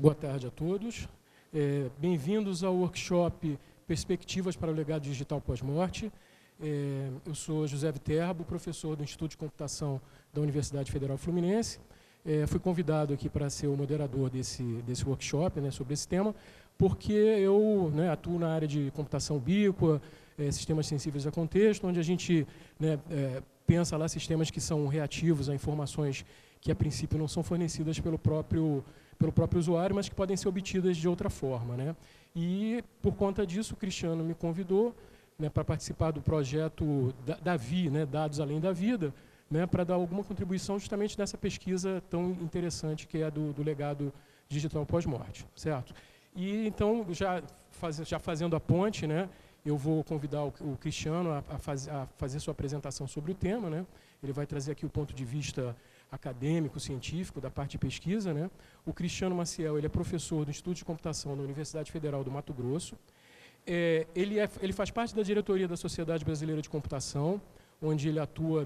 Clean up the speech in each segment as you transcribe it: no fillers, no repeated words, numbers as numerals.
Boa tarde a todos. Bem-vindos ao workshop Perspectivas para o Legado Digital Pós-Morte. Eu sou José Viterbo, professor do Instituto de Computação da Universidade Federal Fluminense. Fui convidado aqui para ser o moderador desse workshop, sobre esse tema, porque eu atuo na área de computação ubíqua, sistemas sensíveis a contexto, onde a gente pensa lá sistemas que são reativos a informações que, a princípio, não são fornecidas pelo próprio usuário, mas que podem ser obtidas de outra forma. E, por conta disso, o Cristiano me convidou para participar do projeto DAVI, Dados Além da Vida, para dar alguma contribuição justamente nessa pesquisa tão interessante que é do legado digital pós-morte, certo? E, então, já fazendo a ponte, eu vou convidar o Cristiano a fazer sua apresentação sobre o tema. Ele vai trazer aqui o ponto de vista acadêmico, científico, da parte de pesquisa. O Cristiano Maciel, ele é professor do Instituto de Computação da Universidade Federal do Mato Grosso. Ele faz parte da diretoria da Sociedade Brasileira de Computação, onde ele atua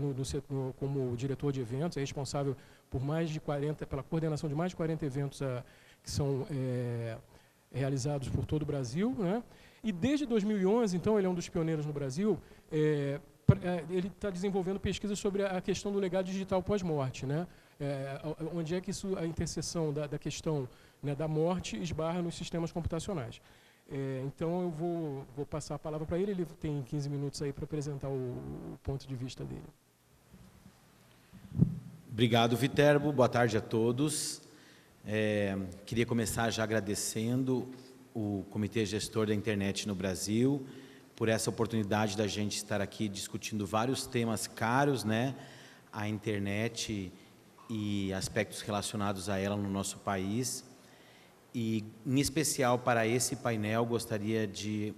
como diretor de eventos, é responsável por pela coordenação de mais de 40 eventos que são realizados por todo o Brasil. E desde 2011, então, ele é um dos pioneiros no Brasil. Ele está desenvolvendo pesquisas sobre a questão do legado digital pós-morte, onde é que a interseção da questão da morte esbarra nos sistemas computacionais. Então, eu vou passar a palavra para ele. Ele tem 15 minutos aí para apresentar o ponto de vista dele. Obrigado, Viterbo. Boa tarde a todos. Queria começar já agradecendo o Comitê Gestor da Internet no Brasil por essa oportunidade da gente estar aqui discutindo vários temas caros, à internet e aspectos relacionados a ela no nosso país. E, em especial, para esse painel, gostaria de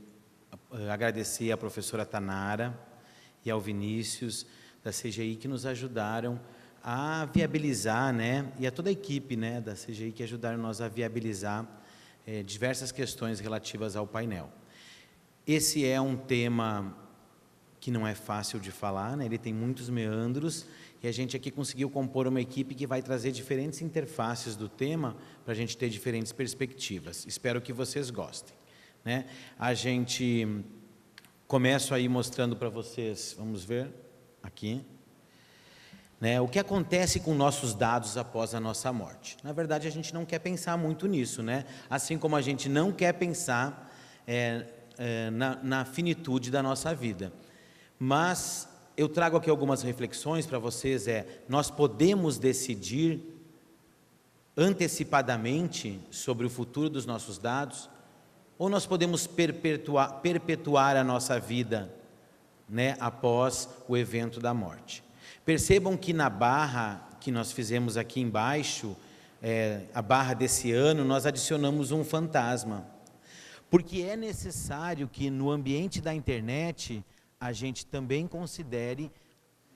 agradecer à professora Tanara e ao Vinícius, da CGI, que nos ajudaram a viabilizar, e a toda a equipe da CGI, que ajudaram nós a viabilizar diversas questões relativas ao painel. Esse é um tema que não é fácil de falar, ele tem muitos meandros, e a gente aqui conseguiu compor uma equipe que vai trazer diferentes interfaces do tema para a gente ter diferentes perspectivas. Espero que vocês gostem. A gente começa aí mostrando para vocês, vamos ver aqui, o que acontece com nossos dados após a nossa morte. Na verdade, a gente não quer pensar muito nisso, assim como a gente não quer pensar na finitude da nossa vida. Mas eu trago aqui algumas reflexões para vocês, nós podemos decidir antecipadamente sobre o futuro dos nossos dados, ou nós podemos perpetuar a nossa vida, após o evento da morte. Percebam que na barra que nós fizemos aqui embaixo, a barra desse ano, nós adicionamos um fantasma, porque é necessário que no ambiente da internet a gente também considere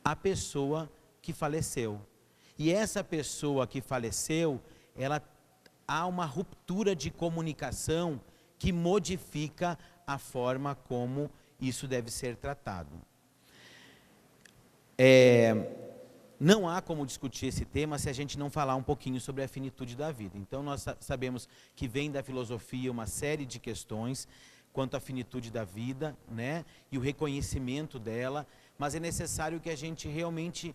a pessoa que faleceu. E essa pessoa que faleceu, há uma ruptura de comunicação que modifica a forma como isso deve ser tratado. Não há como discutir esse tema se a gente não falar um pouquinho sobre a finitude da vida. Então, nós sabemos que vem da filosofia uma série de questões quanto à finitude da vida, e o reconhecimento dela, mas é necessário que a gente realmente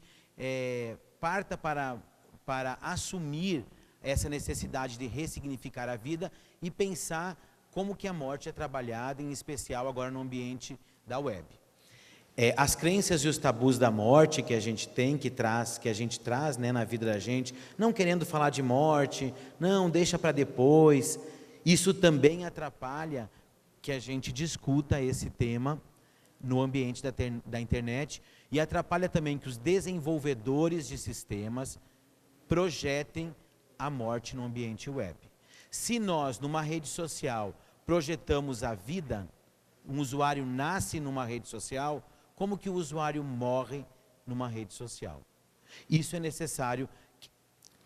parta para assumir essa necessidade de ressignificar a vida e pensar como que a morte é trabalhada, em especial agora no ambiente da web. As crenças e os tabus da morte que a gente tem, que a gente traz na vida da gente, não querendo falar de morte, não, deixa para depois, isso também atrapalha que a gente discuta esse tema no ambiente da internet, e atrapalha também que os desenvolvedores de sistemas projetem a morte no ambiente web. Se nós, numa rede social, projetamos a vida, um usuário nasce numa rede social, como que o usuário morre numa rede social? Isso é necessário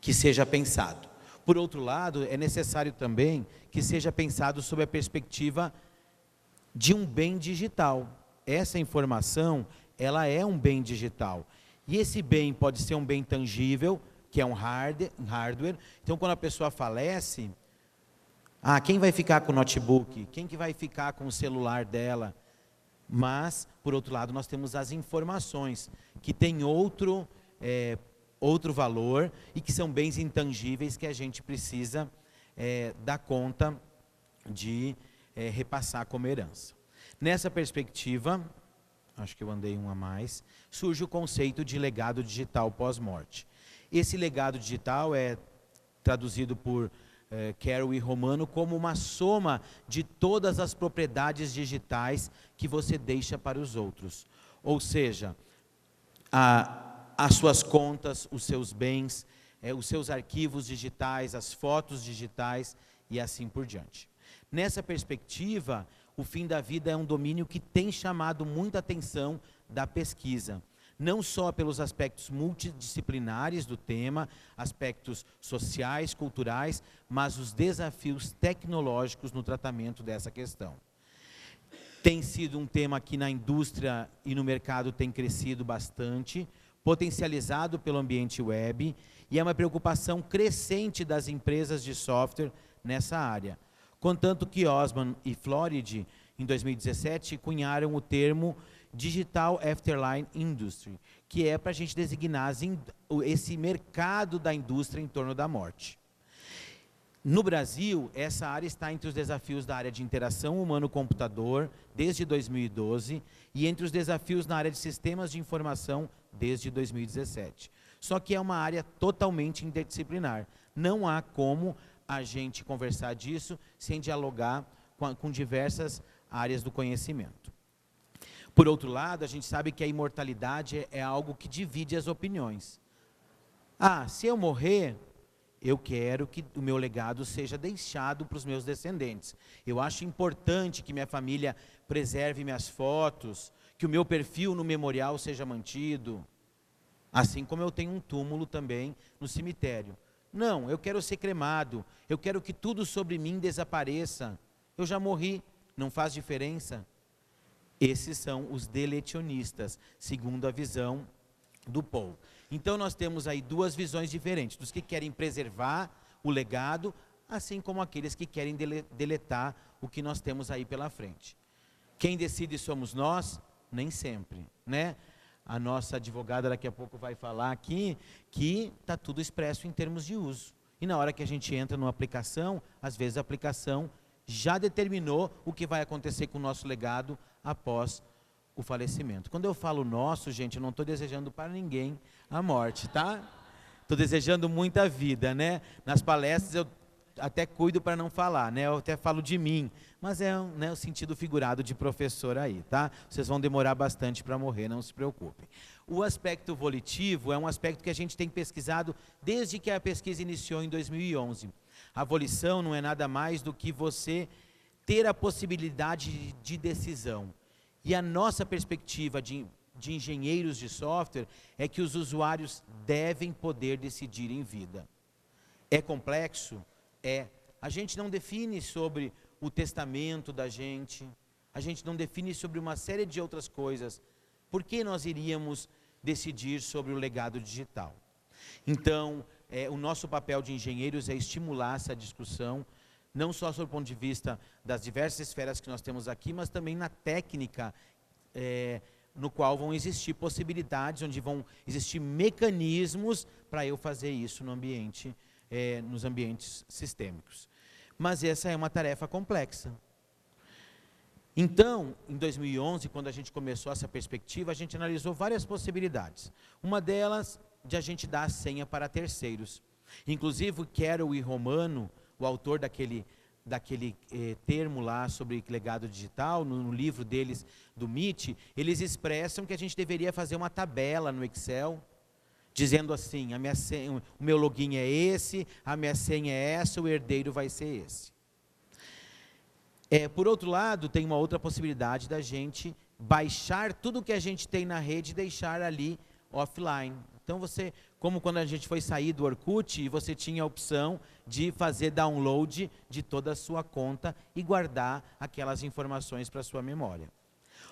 que seja pensado. Por outro lado, é necessário também que seja pensado sob a perspectiva de um bem digital. Essa informação, ela é um bem digital. E esse bem pode ser um bem tangível, que é um hardware. Então, quando a pessoa falece, Ah, quem vai ficar com o notebook? Quem que vai ficar com o celular dela? Mas, por outro lado, nós temos as informações, que têm outro valor e que são bens intangíveis que a gente precisa dar conta de repassar como herança. Nessa perspectiva, acho que eu andei um a mais, surge o conceito de legado digital pós-morte. Esse legado digital é traduzido por Carroll e Romano como uma soma de todas as propriedades digitais que você deixa para os outros. Ou seja, as suas contas, os seus bens, os seus arquivos digitais, as fotos digitais e assim por diante. Nessa perspectiva, o fim da vida é um domínio que tem chamado muita atenção da pesquisa, não só pelos aspectos multidisciplinares do tema, aspectos sociais, culturais, mas os desafios tecnológicos no tratamento dessa questão. Tem sido um tema que na indústria e no mercado tem crescido bastante, potencializado pelo ambiente web, e é uma preocupação crescente das empresas de software nessa área. Contanto que Osman e Floride, em 2017, cunharam o termo Digital Afterlife Industry, que é para a gente designar esse mercado da indústria em torno da morte. No Brasil, essa área está entre os desafios da área de interação humano-computador, desde 2012, e entre os desafios na área de sistemas de informação, desde 2017. Só que é uma área totalmente interdisciplinar. Não há como a gente conversar disso sem dialogar com diversas áreas do conhecimento. Por outro lado, a gente sabe que a imortalidade é algo que divide as opiniões. Ah, se eu morrer, eu quero que o meu legado seja deixado para os meus descendentes. Eu acho importante que minha família preserve minhas fotos, que o meu perfil no memorial seja mantido, assim como eu tenho um túmulo também no cemitério. Não, eu quero ser cremado, eu quero que tudo sobre mim desapareça. Eu já morri, não faz diferença. Esses são os deletionistas, segundo a visão do Paul. Então nós temos aí duas visões diferentes, dos que querem preservar o legado, assim como aqueles que querem deletar o que nós temos aí pela frente. Quem decide somos nós? Nem sempre, né? A nossa advogada daqui a pouco vai falar aqui que está tudo expresso em termos de uso. E na hora que a gente entra numa aplicação, às vezes a aplicação já determinou o que vai acontecer com o nosso legado após o falecimento. Quando eu falo nosso, gente, eu não estou desejando para ninguém a morte, tá? Estou desejando muita vida, né? Nas palestras eu até cuido para não falar, né? Eu até falo de mim, mas é o sentido figurado de professor aí, tá? Vocês vão demorar bastante para morrer, não se preocupem. O aspecto volitivo é um aspecto que a gente tem pesquisado desde que a pesquisa iniciou em 2011. A volição não é nada mais do que você ter a possibilidade de decisão. E a nossa perspectiva de engenheiros de software é que os usuários devem poder decidir em vida. É complexo? É. A gente não define sobre o testamento da gente, a gente não define sobre uma série de outras coisas. Por que nós iríamos decidir sobre o legado digital? Então, o nosso papel de engenheiros é estimular essa discussão, não só sob o ponto de vista das diversas esferas que nós temos aqui, mas também na técnica, no qual vão existir possibilidades, onde vão existir mecanismos para eu fazer isso no ambiente, nos ambientes sistêmicos. Mas essa é uma tarefa complexa. Então, em 2011, quando a gente começou essa perspectiva, a gente analisou várias possibilidades. Uma delas, de a gente dar a senha para terceiros. Inclusive, Carroll e Romano, o autor daquele termo lá sobre legado digital, no livro deles, do MIT, eles expressam que a gente deveria fazer uma tabela no Excel, dizendo assim, o meu login é esse, a minha senha é essa, o herdeiro vai ser esse. Por outro lado, tem uma outra possibilidade da gente baixar tudo que a gente tem na rede e deixar ali offline. Então você, como quando a gente foi sair do Orkut, você tinha a opção de fazer download de toda a sua conta e guardar aquelas informações para a sua memória.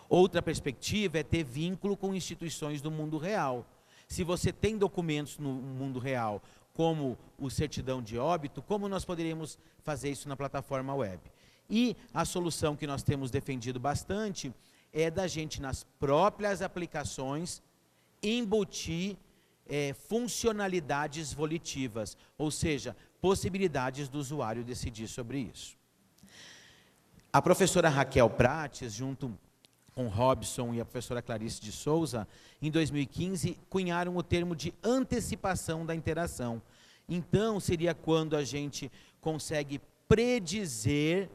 Outra perspectiva é ter vínculo com instituições do mundo real. Se você tem documentos no mundo real, como o certidão de óbito, como nós poderíamos fazer isso na plataforma web? E a solução que nós temos defendido bastante é da gente, nas próprias aplicações, embutir funcionalidades volitivas, ou seja, possibilidades do usuário decidir sobre isso. A professora Raquel Prates, junto com Robson e a professora Clarice de Souza, em 2015, cunharam o termo de antecipação da interação. Então, seria quando a gente consegue predizer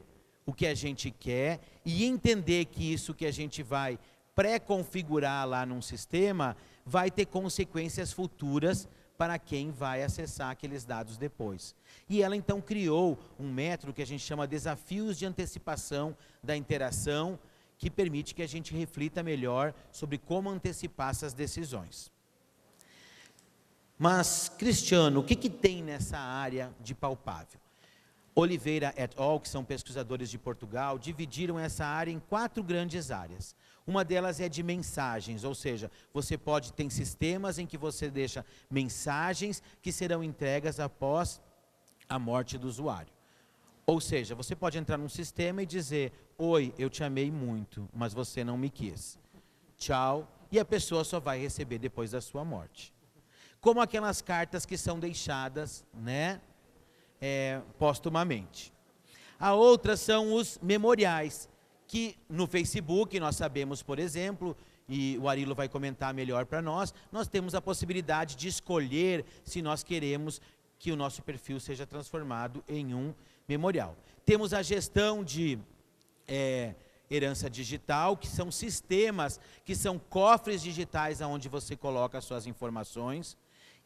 o que a gente quer e entender que isso que a gente vai pré-configurar lá num sistema vai ter consequências futuras para quem vai acessar aqueles dados depois. E ela então criou um método que a gente chama desafios de antecipação da interação, que permite que a gente reflita melhor sobre como antecipar essas decisões. Mas, Cristiano, o que tem nessa área de palpável? Oliveira et al., que são pesquisadores de Portugal, dividiram essa área em 4 grandes áreas. Uma delas é de mensagens, ou seja, você pode ter sistemas em que você deixa mensagens que serão entregas após a morte do usuário. Ou seja, você pode entrar num sistema e dizer: oi, eu te amei muito, mas você não me quis. Tchau. E a pessoa só vai receber depois da sua morte. Como aquelas cartas que são deixadas, né, póstumamente. A outra são os memoriais, que no Facebook, nós sabemos, por exemplo, e o Arilo vai comentar melhor para nós temos a possibilidade de escolher se nós queremos que o nosso perfil seja transformado em um memorial. Temos a gestão de herança digital, que são sistemas, que são cofres digitais onde você coloca as suas informações.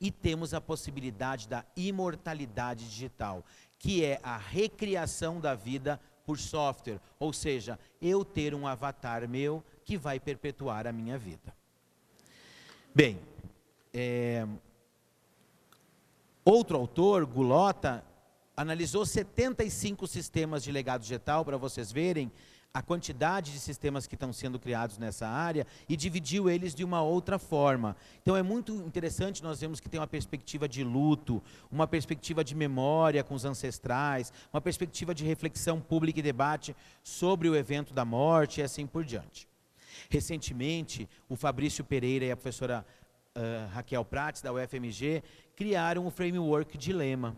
E temos a possibilidade da imortalidade digital, que é a recriação da vida por software, ou seja, eu ter um avatar meu que vai perpetuar a minha vida. Bem, outro autor, Gulota, analisou 75 sistemas de legado digital, para vocês verem a quantidade de sistemas que estão sendo criados nessa área, e dividiu eles de uma outra forma. Então é muito interessante, nós vemos que tem uma perspectiva de luto, uma perspectiva de memória com os ancestrais, uma perspectiva de reflexão pública e debate sobre o evento da morte e assim por diante. Recentemente, o Fabrício Pereira e a professora Raquel Prates, da UFMG, criaram o framework Dilema,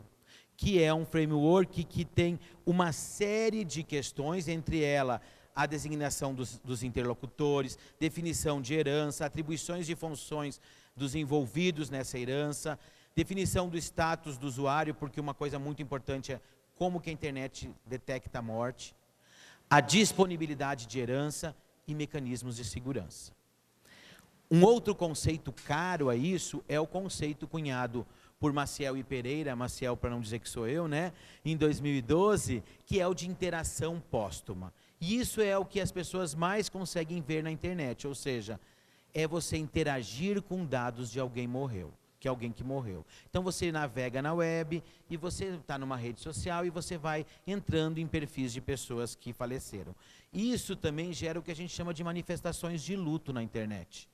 que é um framework que tem uma série de questões, entre elas a designação dos interlocutores, definição de herança, atribuições de funções dos envolvidos nessa herança, definição do status do usuário, porque uma coisa muito importante é como que a internet detecta a morte, a disponibilidade de herança e mecanismos de segurança. Um outro conceito caro a isso é o conceito cunhado por Maciel e Pereira, Maciel para não dizer que sou eu, né, em 2012, que é o de interação póstuma. E isso é o que as pessoas mais conseguem ver na internet, ou seja, é você interagir com dados de alguém que morreu. Então você navega na web e você está numa rede social e você vai entrando em perfis de pessoas que faleceram. Isso também gera o que a gente chama de manifestações de luto na internet.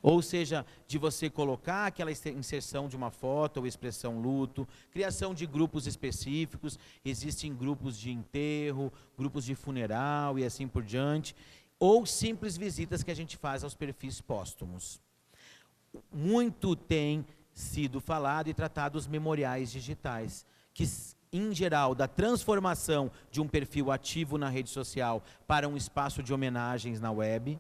Ou seja, de você colocar aquela inserção de uma foto ou expressão luto, criação de grupos específicos, existem grupos de enterro, grupos de funeral e assim por diante, ou simples visitas que a gente faz aos perfis póstumos. Muito tem sido falado e tratado os memoriais digitais, que em geral, da transformação de um perfil ativo na rede social para um espaço de homenagens na web,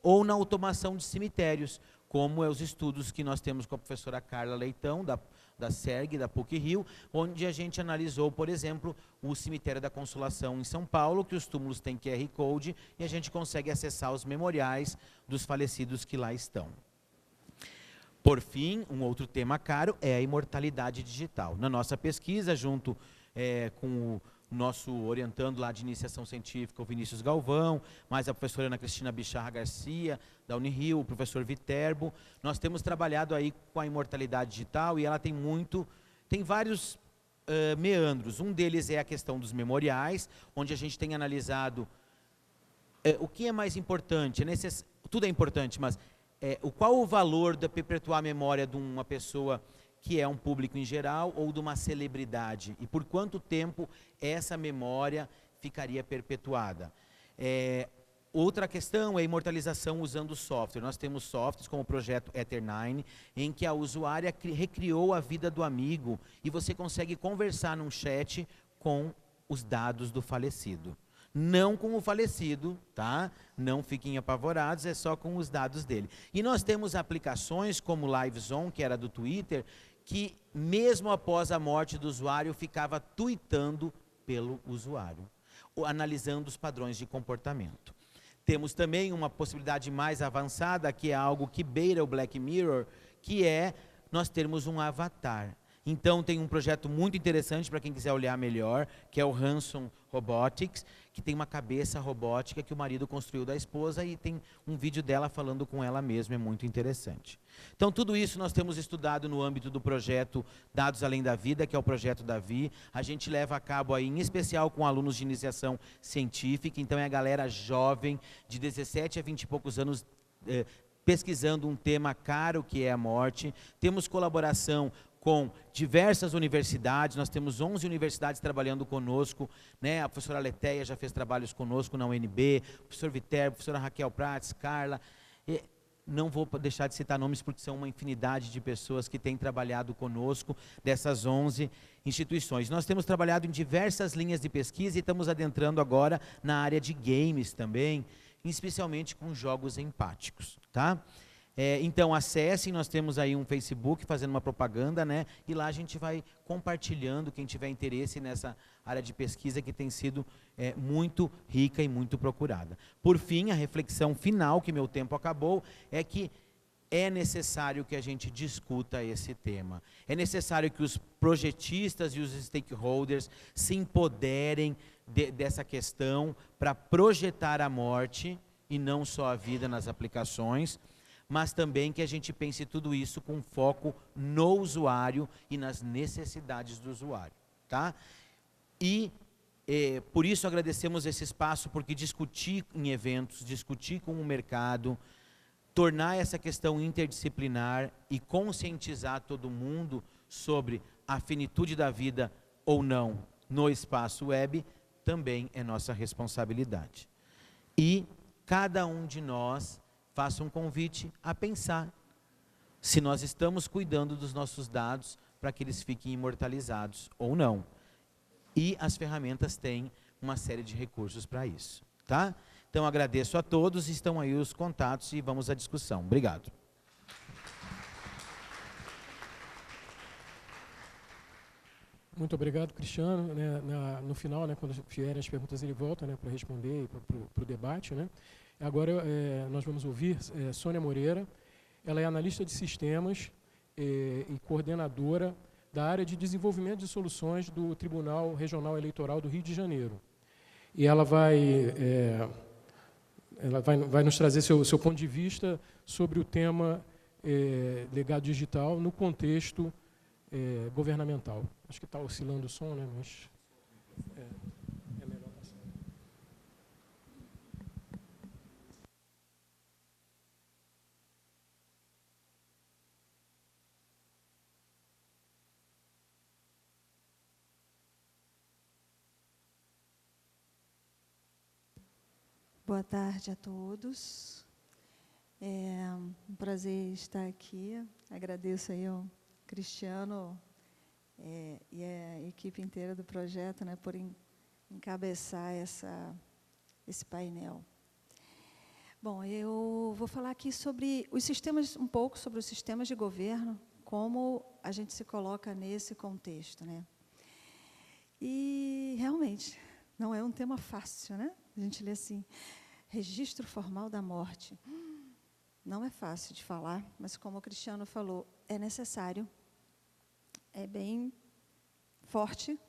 ou na automação de cemitérios, como é os estudos que nós temos com a professora Carla Leitão, da SERG, da PUC-Rio, onde a gente analisou, por exemplo, o cemitério da Consolação em São Paulo, que os túmulos têm QR Code, e a gente consegue acessar os memoriais dos falecidos que lá estão. Por fim, um outro tema caro é a imortalidade digital. Na nossa pesquisa, junto com o nosso orientando lá de iniciação científica, o Vinícius Galvão, mais a professora Ana Cristina Bicharra Garcia, da Unirio, o professor Viterbo, nós temos trabalhado aí com a imortalidade digital e ela tem vários meandros. Um deles é a questão dos memoriais, onde a gente tem analisado o que é mais importante, tudo é importante, mas qual o valor de perpetuar a memória de uma pessoa que é um público em geral ou de uma celebridade? E por quanto tempo essa memória ficaria perpetuada? Outra questão é a imortalização usando software. Nós temos softwares como o projeto Ether9, em que a usuária recriou a vida do amigo e você consegue conversar num chat com os dados do falecido. Não com o falecido, tá? Não fiquem apavorados, é só com os dados dele. E nós temos aplicações como o Livezone, que era do Twitter, que mesmo após a morte do usuário, ficava tweetando pelo usuário, analisando os padrões de comportamento. Temos também uma possibilidade mais avançada, que é algo que beira o Black Mirror, que é nós termos um avatar. Então, tem um projeto muito interessante para quem quiser olhar melhor, que é o Hanson Robotics, que tem uma cabeça robótica que o marido construiu da esposa e tem um vídeo dela falando com ela mesma, é muito interessante. Então, tudo isso nós temos estudado no âmbito do projeto Dados Além da Vida, que é o projeto Davi. A gente leva a cabo aí, em especial com alunos de iniciação científica, então é a galera jovem, de 17 a 20 e poucos anos, pesquisando um tema caro que é a morte. Temos colaboração com diversas universidades, nós temos 11 universidades trabalhando conosco, né? A professora Letéia já fez trabalhos conosco na UNB, o professor Viterbo, a professora Raquel Prates, Carla, não vou deixar de citar nomes porque são uma infinidade de pessoas que têm trabalhado conosco dessas 11 instituições. Nós temos trabalhado em diversas linhas de pesquisa e estamos adentrando agora na área de games também, especialmente com jogos empáticos, tá? Então acessem, nós temos aí um Facebook fazendo uma propaganda, né? E lá a gente vai compartilhando, quem tiver interesse nessa área de pesquisa que tem sido muito rica e muito procurada. Por fim, a reflexão final, que meu tempo acabou, é que é necessário que a gente discuta esse tema. É necessário que os projetistas e os stakeholders se empoderem dessa questão para projetar a morte e não só a vida nas aplicações, mas também que a gente pense tudo isso com foco no usuário e nas necessidades do usuário, tá? E por isso agradecemos esse espaço, porque discutir em eventos, discutir com o mercado, tornar essa questão interdisciplinar e conscientizar todo mundo sobre a finitude da vida ou não no espaço web, também é nossa responsabilidade. E cada um de nós faça um convite a pensar se nós estamos cuidando dos nossos dados para que eles fiquem imortalizados ou não. E as ferramentas têm uma série de recursos para isso, tá? Então agradeço a todos, estão aí os contatos e vamos à discussão. Obrigado. Muito obrigado, Cristiano. No final, né, quando vierem as perguntas, ele volta, né, para responder para o debate, né? Agora nós vamos ouvir Sônia Moreira. Ela é analista de sistemas e coordenadora da área de desenvolvimento de soluções do Tribunal Regional Eleitoral do Rio de Janeiro. E ela vai nos trazer seu ponto de vista sobre o tema legado digital no contexto governamental. Acho que está oscilando o som, né? Mas é melhor passar. Boa tarde a todos. É um prazer estar aqui. Agradeço aí ao Cristiano e a equipe inteira do projeto, né, por encabeçar esse painel. Bom, eu vou falar aqui sobre os sistemas, um pouco sobre os sistemas de governo, como a gente se coloca nesse contexto, né? E realmente não é um tema fácil, né? A gente lê assim, registro formal da morte. Não é fácil de falar, mas como o Cristiano falou, é necessário, é bem forte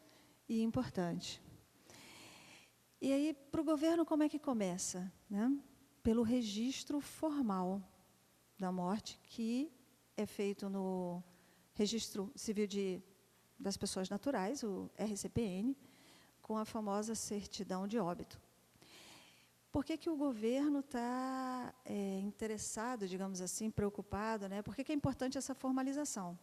e importante. E aí, para o governo, como é que começa? Né? Pelo registro formal da morte, que é feito no Registro Civil das Pessoas Naturais, o RCPN, com a famosa certidão de óbito. Por que o governo está interessado, digamos assim, preocupado, né? Por que é importante essa formalização?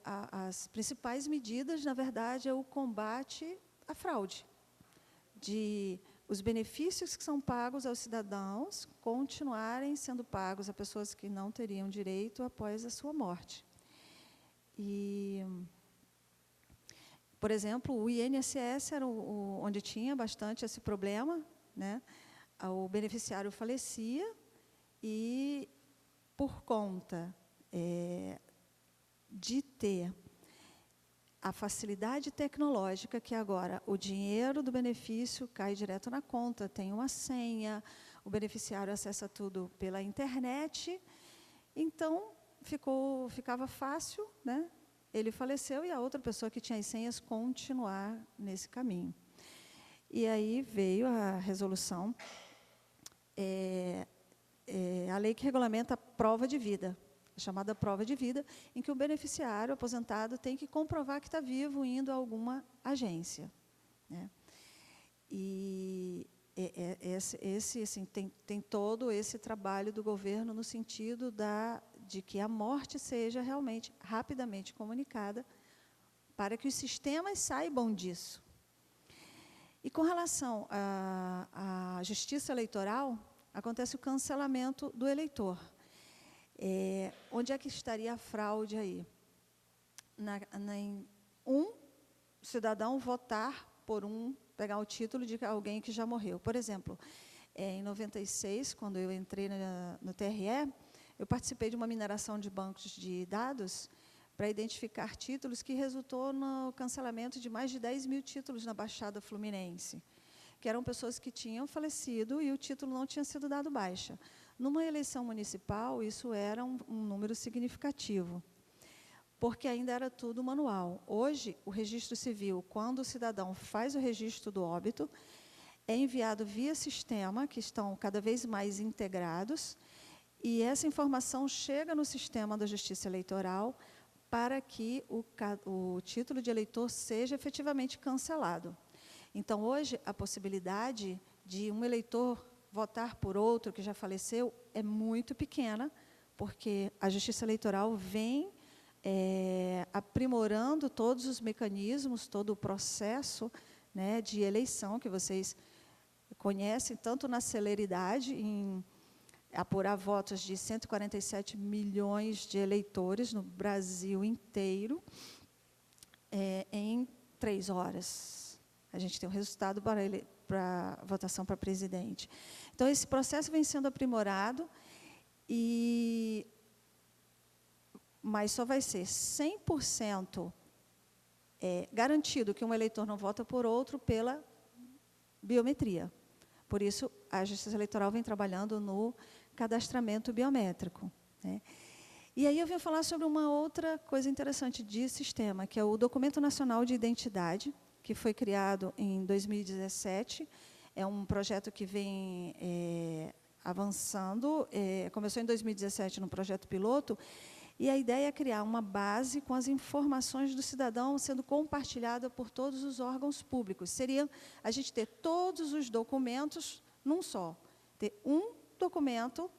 as principais medidas, na verdade, é o combate à fraude, de os benefícios que são pagos aos cidadãos continuarem sendo pagos a pessoas que não teriam direito após a sua morte. E, por exemplo, o INSS era onde tinha bastante esse problema, né? O beneficiário falecia e, por conta de ter a facilidade tecnológica, que agora o dinheiro do benefício cai direto na conta, tem uma senha, o beneficiário acessa tudo pela internet, então ficava fácil, né? Ele faleceu e a outra pessoa que tinha as senhas continuar nesse caminho. E aí veio a resolução, a lei que regulamenta a prova de vida, chamada prova de vida, em que o beneficiário aposentado tem que comprovar que está vivo indo a alguma agência, né? E assim, tem todo esse trabalho do governo no sentido de que a morte seja realmente rapidamente comunicada para que os sistemas saibam disso. E com relação à justiça eleitoral, acontece o cancelamento do eleitor. Onde é que estaria a fraude aí? Em um cidadão votar por pegar o título de alguém que já morreu. Por exemplo, em 96, quando eu entrei no TRE, eu participei de uma mineração de bancos de dados para identificar títulos que resultou no cancelamento de mais de 10 mil títulos na Baixada Fluminense, que eram pessoas que tinham falecido e o título não tinha sido dado baixa. Numa eleição municipal, isso era um número significativo, porque ainda era tudo manual. Hoje, o registro civil, quando o cidadão faz o registro do óbito, é enviado via sistema, que estão cada vez mais integrados, e essa informação chega no sistema da Justiça Eleitoral para que o título de eleitor seja efetivamente cancelado. Então, hoje, a possibilidade de um eleitor votar por outro que já faleceu é muito pequena, porque a Justiça Eleitoral vem aprimorando todos os mecanismos, todo o processo, né, de eleição, que vocês conhecem, tanto na celeridade, em apurar votos de 147 milhões de eleitores no Brasil inteiro, em 3 horas. A gente tem o resultado para a votação para presidente. Então, esse processo vem sendo aprimorado, mas só vai ser 100% garantido que um eleitor não vota por outro pela biometria. Por isso, a Justiça Eleitoral vem trabalhando no cadastramento biométrico, né? E aí eu vim falar sobre uma outra coisa interessante de sistema, que é o Documento Nacional de Identidade, que foi criado em 2017. É um projeto que vem avançando, começou em 2017 no projeto piloto, e a ideia é criar uma base com as informações do cidadão sendo compartilhada por todos os órgãos públicos. Seria a gente ter todos os documentos num só, ter um documento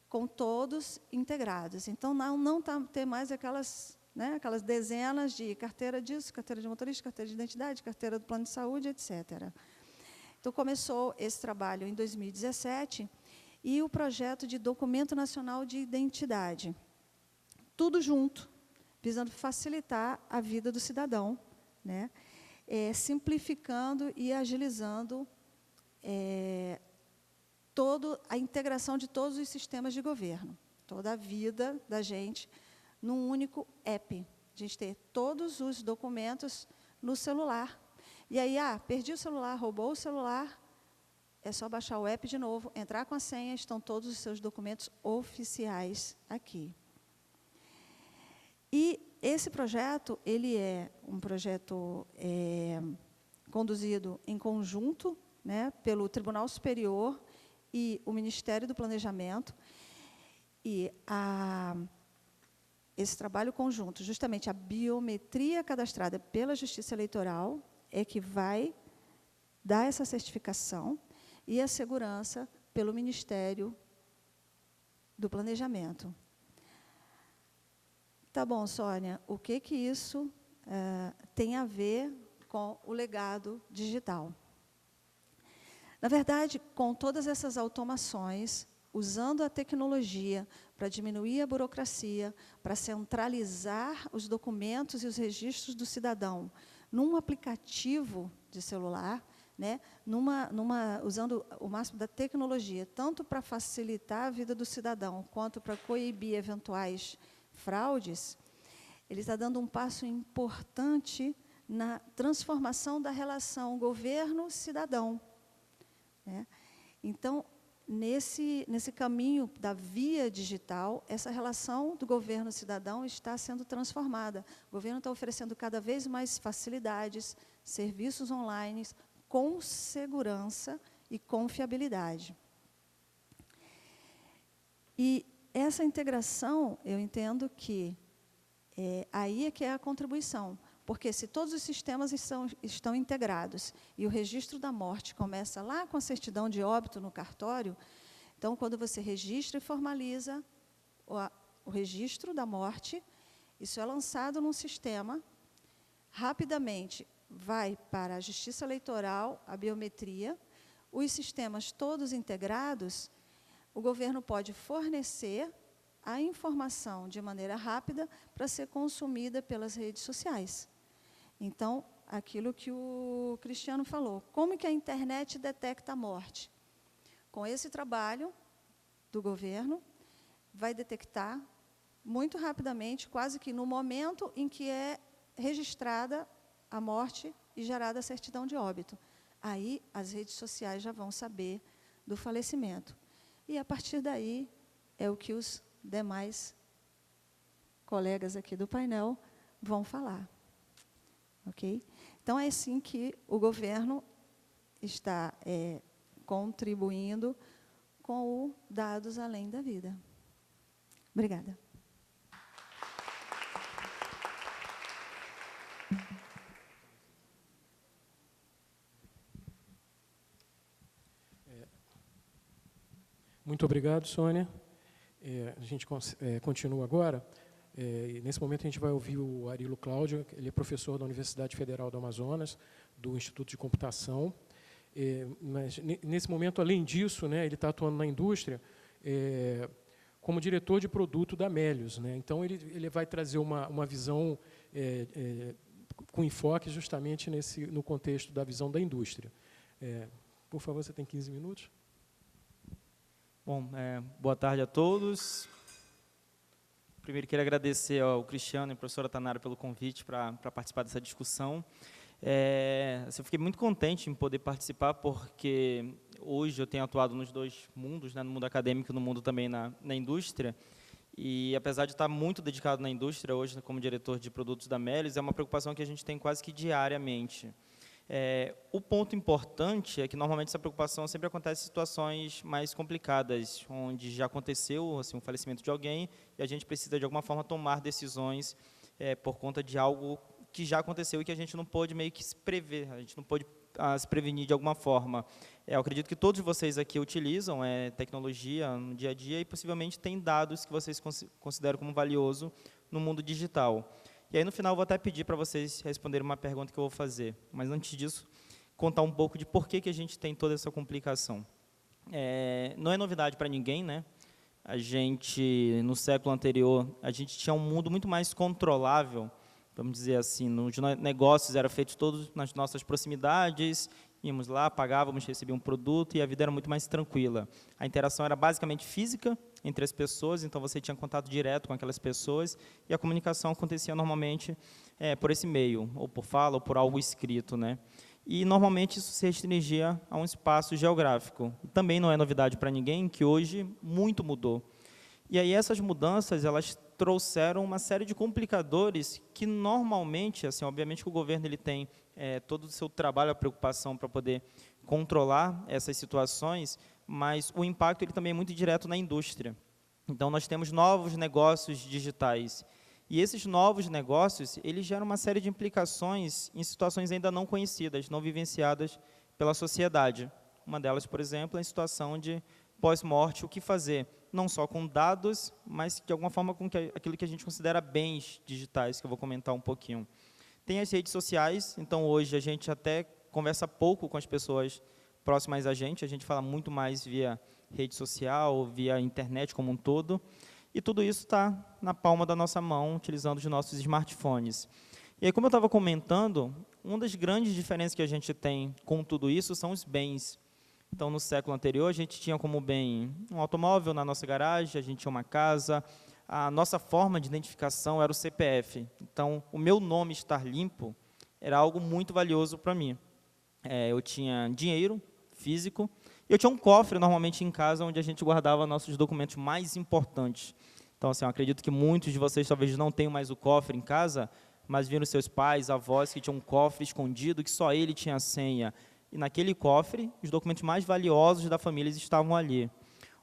com todos integrados. Então, não ter mais aquelas dezenas de carteira disso, carteira de motorista, carteira de identidade, carteira do plano de saúde, etc. Então, começou esse trabalho em 2017, e o projeto de Documento Nacional de Identidade. Tudo junto, visando facilitar a vida do cidadão, né? Simplificando e agilizando toda a integração de todos os sistemas de governo, toda a vida da gente num único app. A gente ter todos os documentos no celular. E aí, perdi o celular, roubou o celular, é só baixar o app de novo, entrar com a senha, estão todos os seus documentos oficiais aqui. E esse projeto, ele é um projeto conduzido em conjunto, né, pelo Tribunal Superior e o Ministério do Planejamento. E esse trabalho conjunto, justamente a biometria cadastrada pela Justiça Eleitoral, é que vai dar essa certificação, e a segurança pelo Ministério do Planejamento. Tá bom, Sônia, o que isso tem a ver com o legado digital? Na verdade, com todas essas automações, usando a tecnologia para diminuir a burocracia, para centralizar os documentos e os registros do cidadão num aplicativo de celular, né, usando o máximo da tecnologia, tanto para facilitar a vida do cidadão, quanto para coibir eventuais fraudes, ele está dando um passo importante na transformação da relação governo-cidadão. Né? Então, nesse caminho da via digital, essa relação do governo-cidadão está sendo transformada. O governo está oferecendo cada vez mais facilidades, serviços online, com segurança e confiabilidade. E essa integração, eu entendo que aí é que é a contribuição. Porque se todos os sistemas estão integrados e o registro da morte começa lá com a certidão de óbito no cartório, então, quando você registra e formaliza o registro da morte, isso é lançado num sistema, rapidamente vai para a Justiça Eleitoral, a biometria, os sistemas todos integrados, o governo pode fornecer a informação de maneira rápida para ser consumida pelas redes sociais. Então, aquilo que o Cristiano falou, como que a internet detecta a morte? Com esse trabalho do governo, vai detectar muito rapidamente, quase que no momento em que é registrada a morte e gerada a certidão de óbito. Aí, as redes sociais já vão saber do falecimento. E, a partir daí, é o que os demais colegas aqui do painel vão falar. Ok? Então, é assim que o governo está contribuindo com o Dados Além da Vida. Obrigada. Muito obrigado, Sônia. A gente continua agora. Nesse momento, a gente vai ouvir o Arilo Cláudio, ele é professor da Universidade Federal do Amazonas, do Instituto de Computação. Mas, nesse momento, além disso, né, ele está atuando na indústria como diretor de produto da Melius. Né? Então, ele vai trazer uma visão com enfoque justamente no contexto da visão da indústria. Por favor, você tem 15 minutos. Bom, boa tarde a todos. Primeiro, queria agradecer ao Cristiano e à professora Tanara pelo convite para participar dessa discussão. Eu fiquei muito contente em poder participar, porque hoje eu tenho atuado nos dois mundos, né, no mundo acadêmico e no mundo também na indústria. E, apesar de estar muito dedicado na indústria, hoje, como diretor de produtos da Melius, é uma preocupação que a gente tem quase que diariamente. O ponto importante é que, normalmente, essa preocupação sempre acontece em situações mais complicadas, onde já aconteceu assim, um falecimento de alguém e a gente precisa, de alguma forma, tomar decisões por conta de algo que já aconteceu e que a gente não pôde meio que se prever, a gente não pôde se prevenir de alguma forma. Eu acredito que todos vocês aqui utilizam tecnologia no dia a dia e, possivelmente, têm dados que vocês consideram como valioso no mundo digital. E aí, no final, eu vou até pedir para vocês responderem uma pergunta que eu vou fazer. Mas, antes disso, contar um pouco de por que a gente tem toda essa complicação. Não é novidade para ninguém, né? A gente, no século anterior, a gente tinha um mundo muito mais controlável, vamos dizer assim. Os negócios eram feitos todos nas nossas proximidades, íamos lá, pagávamos, recebíamos um produto e a vida era muito mais tranquila. A interação era basicamente física entre as pessoas, então você tinha contato direto com aquelas pessoas e a comunicação acontecia normalmente por esse meio, ou por fala, ou por algo escrito, né? E normalmente isso se restringia a um espaço geográfico. Também não é novidade para ninguém que hoje muito mudou. E aí essas mudanças, elas trouxeram uma série de complicadores que normalmente, assim, obviamente que o governo ele tem todo o seu trabalho, a preocupação para poder controlar essas situações, mas o impacto ele também é muito direto na indústria. Então, nós temos novos negócios digitais. E esses novos negócios, eles geram uma série de implicações em situações ainda não conhecidas, não vivenciadas pela sociedade. Uma delas, por exemplo, é a situação de pós-morte, o que fazer? não só com dados, mas de alguma forma com aquilo que a gente considera bens digitais, que eu vou comentar um pouquinho. Tem as redes sociais, então hoje a gente até conversa pouco com as pessoas próximas a gente fala muito mais via rede social, via internet como um todo, e tudo isso está na palma da nossa mão, utilizando os nossos smartphones. E aí, como eu estava comentando, uma das grandes diferenças que a gente tem com tudo isso são os bens. Então, no século anterior, a gente tinha como bem um automóvel na nossa garagem, a gente tinha uma casa, a nossa forma de identificação era o CPF. Então, o meu nome estar limpo era algo muito valioso para mim. Eu tinha dinheiro físico, e eu tinha um cofre, normalmente, em casa, onde a gente guardava nossos documentos mais importantes. Então, assim, eu acredito que muitos de vocês talvez não tenham mais o cofre em casa, mas viram seus pais, avós, que tinham um cofre escondido, que só ele tinha a senha. E naquele cofre, os documentos mais valiosos da família estavam ali.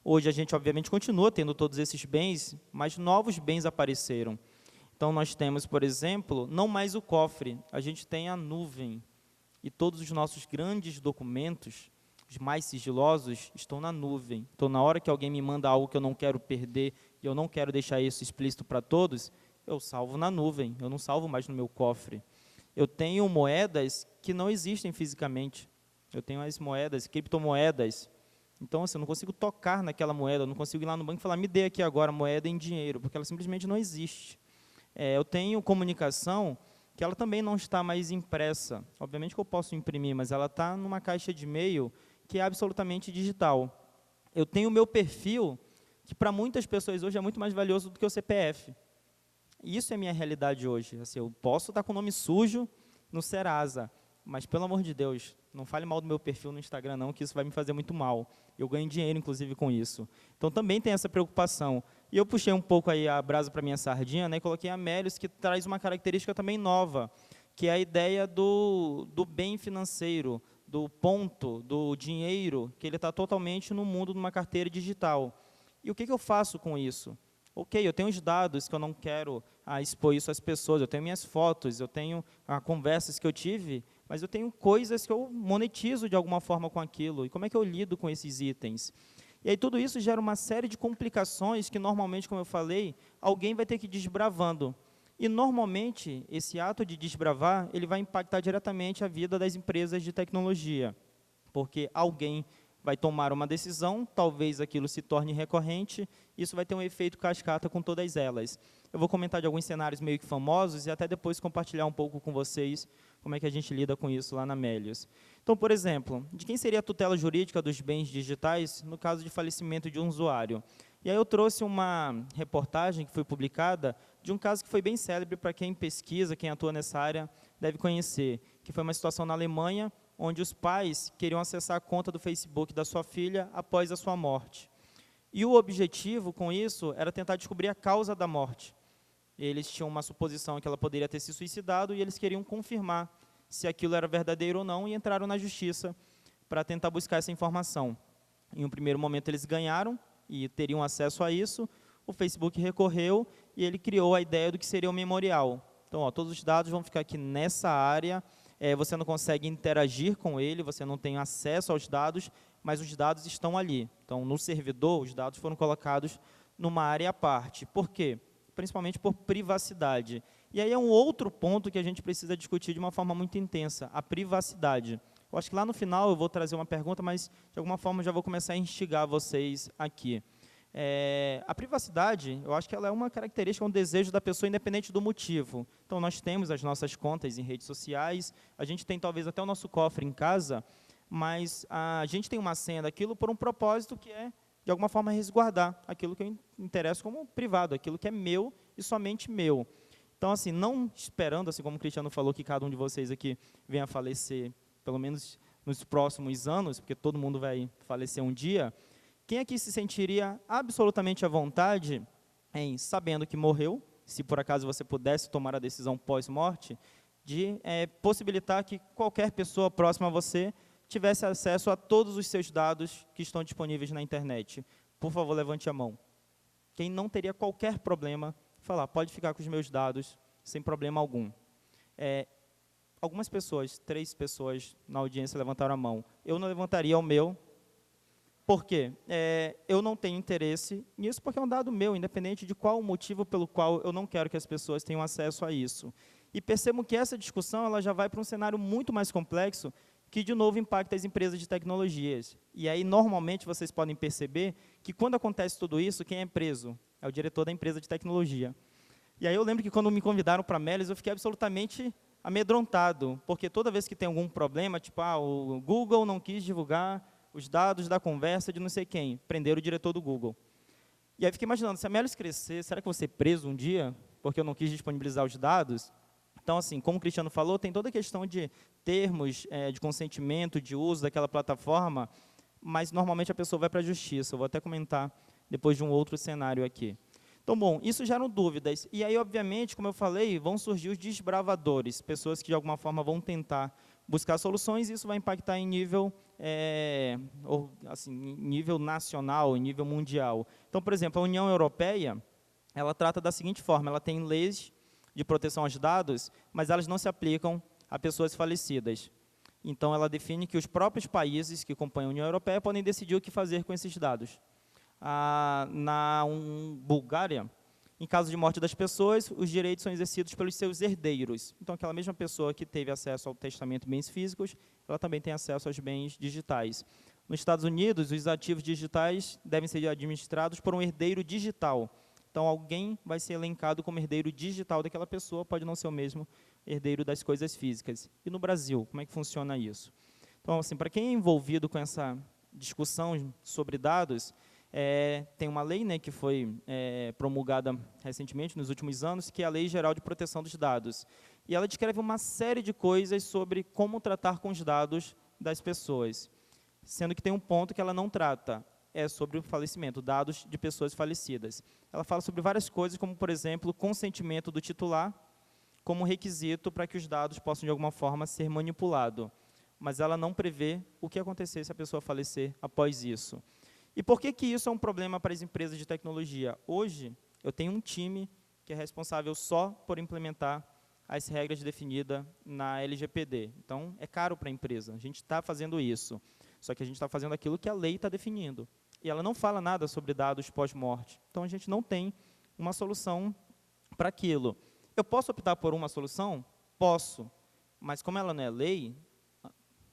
Hoje, a gente, obviamente, continua tendo todos esses bens, mas novos bens apareceram. Então, nós temos, por exemplo, não mais o cofre, a gente tem a nuvem. E todos os nossos grandes documentos, os mais sigilosos, estão na nuvem. Então, na hora que alguém me manda algo que eu não quero perder, e eu não quero deixar isso explícito para todos, eu salvo na nuvem, eu não salvo mais no meu cofre. Eu tenho moedas que não existem fisicamente. Eu tenho as moedas, criptomoedas. Então, assim, eu não consigo tocar naquela moeda, eu não consigo ir lá no banco e falar, me dê aqui agora a moeda em dinheiro, porque ela simplesmente não existe. Eu tenho comunicação que ela também não está mais impressa. Obviamente que eu posso imprimir, mas ela está numa caixa de e-mail que é absolutamente digital. Eu tenho o meu perfil, que para muitas pessoas hoje é muito mais valioso do que o CPF. E isso é a minha realidade hoje. Assim, eu posso estar com o nome sujo no Serasa, mas, pelo amor de Deus, não fale mal do meu perfil no Instagram, não, que isso vai me fazer muito mal. Eu ganho dinheiro, inclusive, com isso. Então, também tem essa preocupação. E eu puxei um pouco aí a brasa para a minha sardinha, né, e coloquei a Melius, que traz uma característica também nova, que é a ideia do bem financeiro, do ponto, do dinheiro, que ele está totalmente no mundo de uma carteira digital. E o que eu faço com isso? Ok, eu tenho os dados que eu não quero expor isso às pessoas, eu tenho minhas fotos, eu tenho conversas que eu tive, mas eu tenho coisas que eu monetizo de alguma forma com aquilo. E como é que eu lido com esses itens? E aí tudo isso gera uma série de complicações que, normalmente, como eu falei, alguém vai ter que ir desbravando. E, normalmente, esse ato de desbravar, ele vai impactar diretamente a vida das empresas de tecnologia, porque alguém vai tomar uma decisão, talvez aquilo se torne recorrente, isso vai ter um efeito cascata com todas elas. Eu vou comentar de alguns cenários meio que famosos e até depois compartilhar um pouco com vocês como é que a gente lida com isso lá na Melius. Então, por exemplo, de quem seria a tutela jurídica dos bens digitais no caso de falecimento de um usuário? E aí eu trouxe uma reportagem que foi publicada de um caso que foi bem célebre para quem pesquisa, quem atua nessa área deve conhecer, que foi uma situação na Alemanha, onde os pais queriam acessar a conta do Facebook da sua filha após a sua morte. E o objetivo com isso era tentar descobrir a causa da morte. Eles tinham uma suposição que ela poderia ter se suicidado e eles queriam confirmar se aquilo era verdadeiro ou não e entraram na justiça para tentar buscar essa informação. Em um primeiro momento eles ganharam e teriam acesso a isso, o Facebook recorreu e ele criou a ideia do que seria o memorial. Então, todos os dados vão ficar aqui nessa área, você não consegue interagir com ele, você não tem acesso aos dados, mas os dados estão ali. Então, no servidor, os dados foram colocados numa área à parte. Por quê? Principalmente por privacidade. E aí é um outro ponto que a gente precisa discutir de uma forma muito intensa, a privacidade. Eu acho que lá no final eu vou trazer uma pergunta, mas de alguma forma já vou começar a instigar vocês aqui. A privacidade, eu acho que ela é uma característica, um desejo da pessoa independente do motivo. Então, nós temos as nossas contas em redes sociais, a gente tem talvez até o nosso cofre em casa, mas a gente tem uma senha daquilo por um propósito que é, de alguma forma, resguardar aquilo que eu interesso como privado, aquilo que é meu e somente meu. Então, assim, não esperando, assim como o Cristiano falou, que cada um de vocês aqui venha a falecer, pelo menos nos próximos anos, porque todo mundo vai falecer um dia, quem aqui se sentiria absolutamente à vontade em, sabendo que morreu, se por acaso você pudesse tomar a decisão pós-morte, de possibilitar que qualquer pessoa próxima a você tivesse acesso a todos os seus dados que estão disponíveis na internet? Por favor, levante a mão. Quem não teria qualquer problema, falar, pode ficar com os meus dados, sem problema algum. Algumas pessoas, 3 pessoas na audiência levantaram a mão. Eu não levantaria o meu. Por quê? Eu não tenho interesse nisso porque é um dado meu, independente de qual o motivo pelo qual eu não quero que as pessoas tenham acesso a isso. E percebo que essa discussão ela já vai para um cenário muito mais complexo, que, de novo, impacta as empresas de tecnologias. E aí, normalmente, vocês podem perceber que, quando acontece tudo isso, quem é preso? É o diretor da empresa de tecnologia. E aí, eu lembro que, quando me convidaram para a Melius, eu fiquei absolutamente amedrontado, porque toda vez que tem algum problema, tipo, o Google não quis divulgar os dados da conversa de não sei quem, prenderam o diretor do Google. E aí, fiquei imaginando, se a Melius crescer, será que eu vou ser preso um dia, porque eu não quis disponibilizar os dados? Então, assim, como o Cristiano falou, tem toda a questão de termos de consentimento, de uso daquela plataforma, mas, normalmente, a pessoa vai para a justiça. Eu vou até comentar depois de um outro cenário aqui. Então, bom, isso geram dúvidas. E aí, obviamente, como eu falei, vão surgir os desbravadores, pessoas que, de alguma forma, vão tentar buscar soluções, e isso vai impactar em nível, em nível nacional, em nível mundial. Então, por exemplo, a União Europeia, ela trata da seguinte forma, ela tem leis de proteção aos dados, mas elas não se aplicam a pessoas falecidas. Então, ela define que os próprios países que compõem a União Europeia podem decidir o que fazer com esses dados. Na Bulgária, em caso de morte das pessoas, os direitos são exercidos pelos seus herdeiros. Então, aquela mesma pessoa que teve acesso ao testamento de bens físicos, ela também tem acesso aos bens digitais. Nos Estados Unidos, os ativos digitais devem ser administrados por um herdeiro digital. Então, alguém vai ser elencado como herdeiro digital daquela pessoa, pode não ser o mesmo herdeiro das coisas físicas. E no Brasil, como é que funciona isso? Então, assim, para quem é envolvido com essa discussão sobre dados, tem uma lei, né, que foi promulgada recentemente, nos últimos anos, que é a Lei Geral de Proteção dos Dados. E ela descreve uma série de coisas sobre como tratar com os dados das pessoas, sendo que tem um ponto que ela não trata, sobre o falecimento, dados de pessoas falecidas. Ela fala sobre várias coisas, como, por exemplo, o consentimento do titular como requisito para que os dados possam, de alguma forma, ser manipulados. Mas ela não prevê o que acontecer se a pessoa falecer após isso. E por que isso é um problema para as empresas de tecnologia? Hoje, eu tenho um time que é responsável só por implementar as regras definidas na LGPD. Então, é caro para a empresa. A gente está fazendo isso. Só que a gente está fazendo aquilo que a lei está definindo. E ela não fala nada sobre dados pós-morte. Então, a gente não tem uma solução para aquilo. Eu posso optar por uma solução? Posso. Mas, como ela não é lei,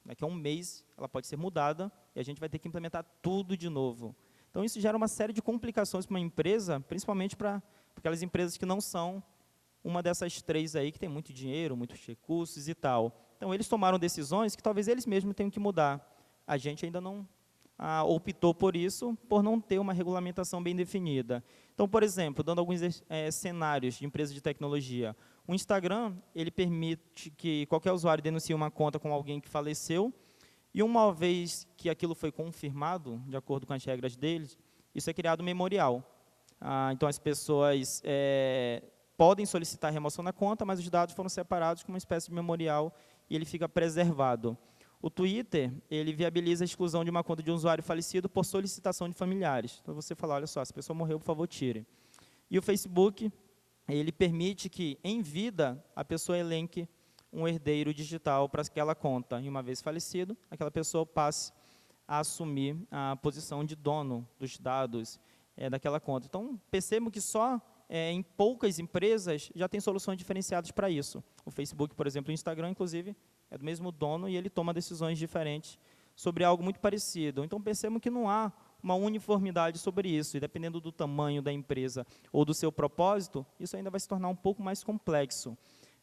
daqui a um mês ela pode ser mudada e a gente vai ter que implementar tudo de novo. Então, isso gera uma série de complicações para uma empresa, principalmente para aquelas empresas que não são uma dessas três aí, que tem muito dinheiro, muitos recursos e tal. Então, eles tomaram decisões que talvez eles mesmos tenham que mudar. A gente ainda não optou por isso, por não ter uma regulamentação bem definida. Então, por exemplo, dando alguns cenários de empresas de tecnologia, o Instagram, ele permite que qualquer usuário denuncie uma conta com alguém que faleceu, e uma vez que aquilo foi confirmado, de acordo com as regras deles, isso é criado um memorial. Então, as pessoas podem solicitar a remoção da conta, mas os dados foram separados com uma espécie de memorial e ele fica preservado. O Twitter, ele viabiliza a exclusão de uma conta de um usuário falecido por solicitação de familiares. Então, você fala, olha só, se a pessoa morreu, por favor, tire. E o Facebook, ele permite que, em vida, a pessoa elenque um herdeiro digital para aquela conta. E, uma vez falecido, aquela pessoa passe a assumir a posição de dono dos dados daquela conta. Então, percebam que só em poucas empresas já tem soluções diferenciadas para isso. O Facebook, por exemplo, o Instagram, inclusive, é do mesmo dono e ele toma decisões diferentes sobre algo muito parecido. Então, percebam que não há uma uniformidade sobre isso, e dependendo do tamanho da empresa ou do seu propósito, isso ainda vai se tornar um pouco mais complexo.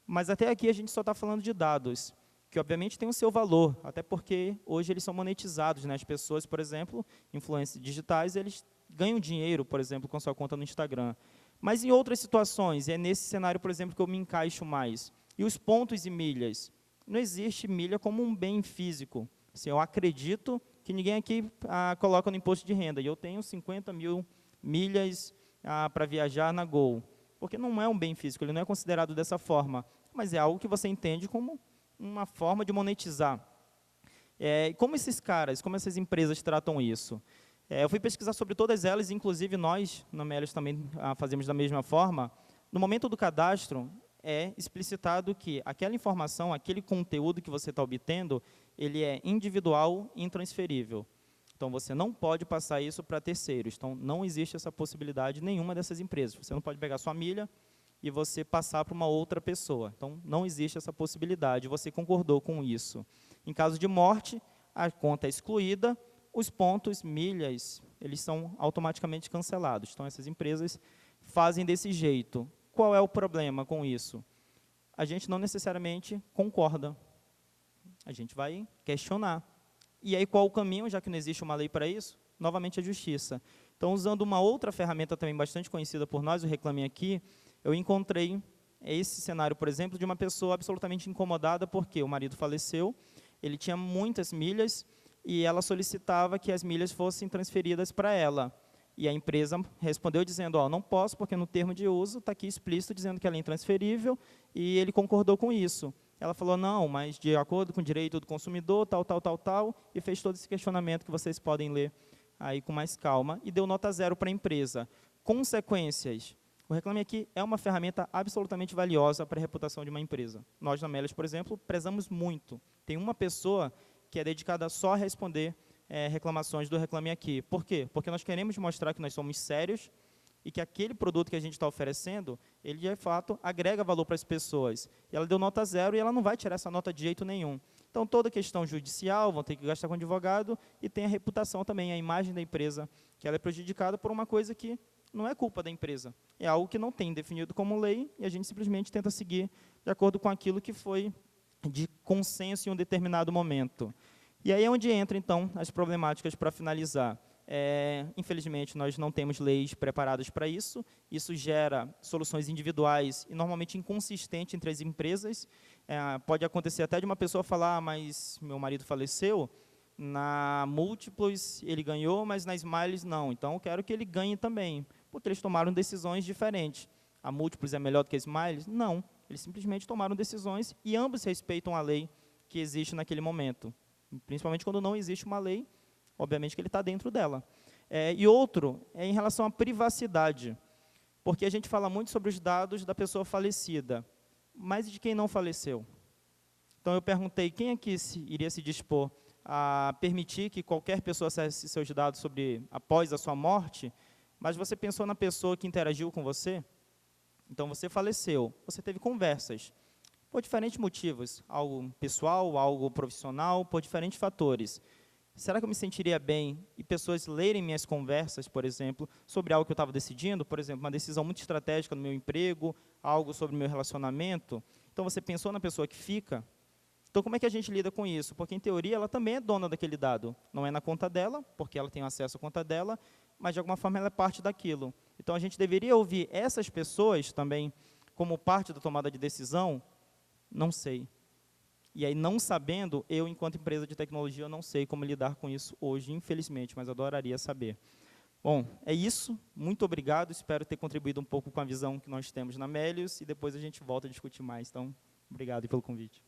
Mas até aqui a gente só está falando de dados, que obviamente tem o seu valor, até porque hoje eles são monetizados, né? As pessoas, por exemplo, influencers digitais, eles ganham dinheiro, por exemplo, com a sua conta no Instagram. Mas em outras situações, é nesse cenário, por exemplo, que eu me encaixo mais. E os pontos e milhas? Não existe milha como um bem físico. Assim, eu acredito que ninguém aqui coloca no imposto de renda. E eu tenho 50 mil milhas para viajar na Gol. Porque não é um bem físico, ele não é considerado dessa forma. Mas é algo que você entende como uma forma de monetizar. Como esses caras, como essas empresas tratam isso? Eu fui pesquisar sobre todas elas, inclusive nós, na Melius, também fazemos da mesma forma. No momento do cadastro, é explicitado que aquela informação, aquele conteúdo que você está obtendo, ele é individual e intransferível. Então, você não pode passar isso para terceiros. Então, não existe essa possibilidade em nenhuma dessas empresas. Você não pode pegar sua milha e você passar para uma outra pessoa. Então, não existe essa possibilidade. Você concordou com isso. Em caso de morte, a conta é excluída, os pontos, milhas, eles são automaticamente cancelados. Então, essas empresas fazem desse jeito. Qual é o problema com isso? A gente não necessariamente concorda. A gente vai questionar. E aí, qual o caminho, já que não existe uma lei para isso? Novamente, a justiça. Então, usando uma outra ferramenta também bastante conhecida por nós, o Reclame Aqui, eu encontrei esse cenário, por exemplo, de uma pessoa absolutamente incomodada porque o marido faleceu, ele tinha muitas milhas e ela solicitava que as milhas fossem transferidas para ela. E a empresa respondeu dizendo, ó, não posso, porque no termo de uso está aqui explícito dizendo que ela é intransferível, e ele concordou com isso. Ela falou, não, mas de acordo com o direito do consumidor, tal, e fez todo esse questionamento que vocês podem ler aí com mais calma, e deu nota 0 para a empresa. Consequências. O Reclame Aqui é uma ferramenta absolutamente valiosa para a reputação de uma empresa. Nós, na Melios, por exemplo, prezamos muito. Tem uma pessoa que é dedicada só a responder reclamações do Reclame Aqui. Por quê? Porque nós queremos mostrar que nós somos sérios e que aquele produto que a gente está oferecendo, ele, de fato, agrega valor para as pessoas. E ela deu nota 0 e ela não vai tirar essa nota de jeito nenhum. Então, toda questão judicial, vão ter que gastar com advogado, e tem a reputação também, a imagem da empresa, que ela é prejudicada por uma coisa que não é culpa da empresa. É algo que não tem definido como lei, e a gente simplesmente tenta seguir de acordo com aquilo que foi de consenso em um determinado momento. E aí é onde entra, então, as problemáticas para finalizar. Infelizmente, nós não temos leis preparadas para isso. Isso gera soluções individuais e normalmente inconsistentes entre as empresas. Pode acontecer até de uma pessoa falar, mas meu marido faleceu, na Múltiplos ele ganhou, mas na Smiles não. Então, eu quero que ele ganhe também, porque eles tomaram decisões diferentes. A Múltiplos é melhor do que a Smiles? Não. Eles simplesmente tomaram decisões e ambos respeitam a lei que existe naquele momento. Principalmente quando não existe uma lei, obviamente que ele está dentro dela. E outro é em relação à privacidade, porque a gente fala muito sobre os dados da pessoa falecida, mas de quem não faleceu? Então, eu perguntei, quem aqui iria se dispor a permitir que qualquer pessoa acesse seus dados após a sua morte, mas você pensou na pessoa que interagiu com você? Então, você faleceu, você teve conversas, por diferentes motivos, algo pessoal, algo profissional, por diferentes fatores. Será que eu me sentiria bem e pessoas lerem minhas conversas, por exemplo, sobre algo que eu estava decidindo, por exemplo, uma decisão muito estratégica no meu emprego, algo sobre o meu relacionamento? Então, você pensou na pessoa que fica? Então, como é que a gente lida com isso? Porque, em teoria, ela também é dona daquele dado. Não é na conta dela, porque ela tem acesso à conta dela, mas, de alguma forma, ela é parte daquilo. Então, a gente deveria ouvir essas pessoas também como parte da tomada de decisão? Não sei. E aí, não sabendo, eu, enquanto empresa de tecnologia, eu não sei como lidar com isso hoje, infelizmente, mas adoraria saber. Bom, é isso. Muito obrigado. Espero ter contribuído um pouco com a visão que nós temos na Melios e depois a gente volta a discutir mais. Então, obrigado pelo convite.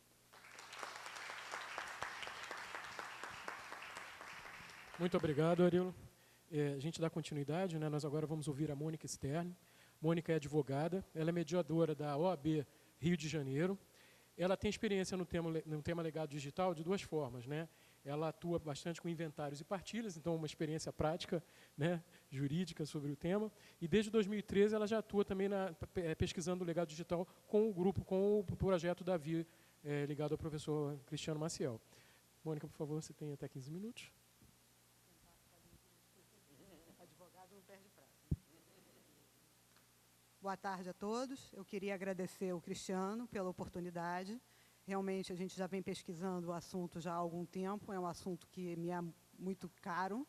Muito obrigado, Arilo. A gente dá continuidade, né? Nós agora vamos ouvir a Mônica Stern. Mônica é advogada, ela é mediadora da OAB Rio de Janeiro. Ela tem experiência no tema legado digital de duas formas, né? Ela atua bastante com inventários e partilhas, então uma experiência prática, né, jurídica sobre o tema. E desde 2013 ela já atua também pesquisando o legado digital com o grupo, com o projeto Davi, ligado ao professor Cristiano Maciel. Mônica, por favor, você tem até 15 minutos. Boa tarde a todos. Eu queria agradecer ao Cristiano pela oportunidade. Realmente, a gente já vem pesquisando o assunto já há algum tempo. É um assunto que me é muito caro,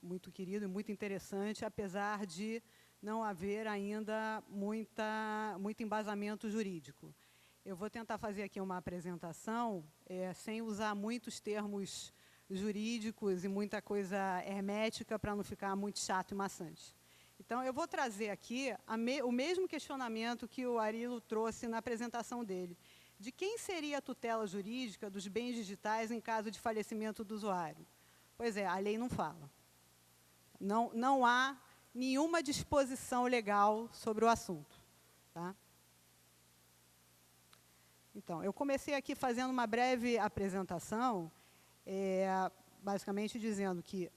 muito querido e muito interessante, apesar de não haver ainda muito embasamento jurídico. Eu vou tentar fazer aqui uma apresentação sem usar muitos termos jurídicos e muita coisa hermética para não ficar muito chato e maçante. Então, eu vou trazer aqui o mesmo questionamento que o Arilo trouxe na apresentação dele. De quem seria a tutela jurídica dos bens digitais em caso de falecimento do usuário? Pois é, a lei não fala. Não há nenhuma disposição legal sobre o assunto. Tá? Então, eu comecei aqui fazendo uma breve apresentação, basicamente dizendo que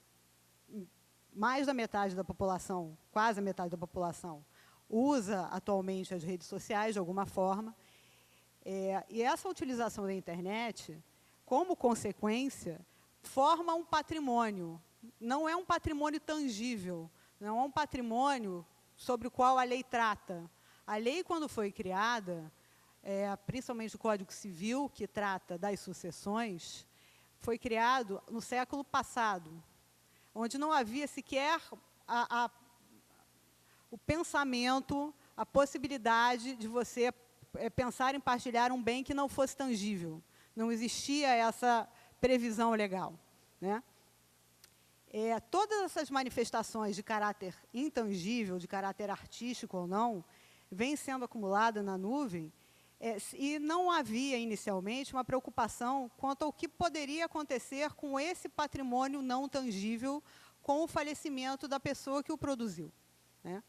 mais da metade da população, quase a metade da população, usa atualmente as redes sociais de alguma forma, e essa utilização da internet, como consequência, forma um patrimônio. Não é um patrimônio tangível, não é um patrimônio sobre o qual a lei trata. A lei, quando foi criada, principalmente o Código Civil, que trata das sucessões, foi criado no século passado, onde não havia sequer o pensamento, a possibilidade de você pensar em partilhar um bem que não fosse tangível. Não existia essa previsão legal, né? Todas essas manifestações de caráter intangível, de caráter artístico ou não, vêm sendo acumuladas na nuvem, e não havia, inicialmente, uma preocupação quanto ao que poderia acontecer com esse patrimônio não tangível com o falecimento da pessoa que o produziu, né?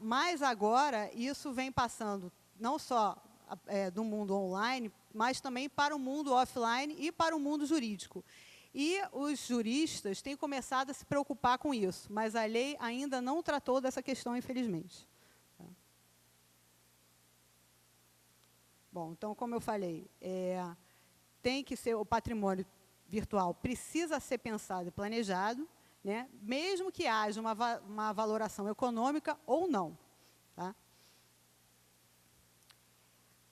Mas agora, isso vem passando não só do mundo online, mas também para o mundo offline e para o mundo jurídico. E os juristas têm começado a se preocupar com isso, mas a lei ainda não tratou dessa questão, infelizmente. Bom, então, como eu falei, tem que ser, o patrimônio virtual precisa ser pensado e planejado, né, mesmo que haja uma valoração econômica ou não. Tá?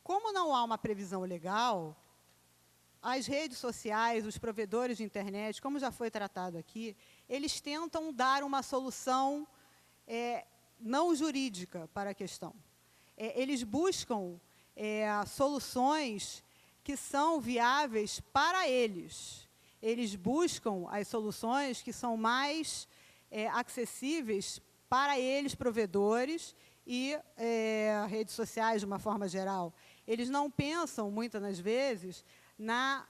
Como não há uma previsão legal, as redes sociais, os provedores de internet, como já foi tratado aqui, eles tentam dar uma solução não jurídica para a questão. Eles buscam soluções que são viáveis para eles. Eles buscam as soluções que são mais acessíveis para eles, provedores, e redes sociais, de uma forma geral. Eles não pensam, muitas das vezes, na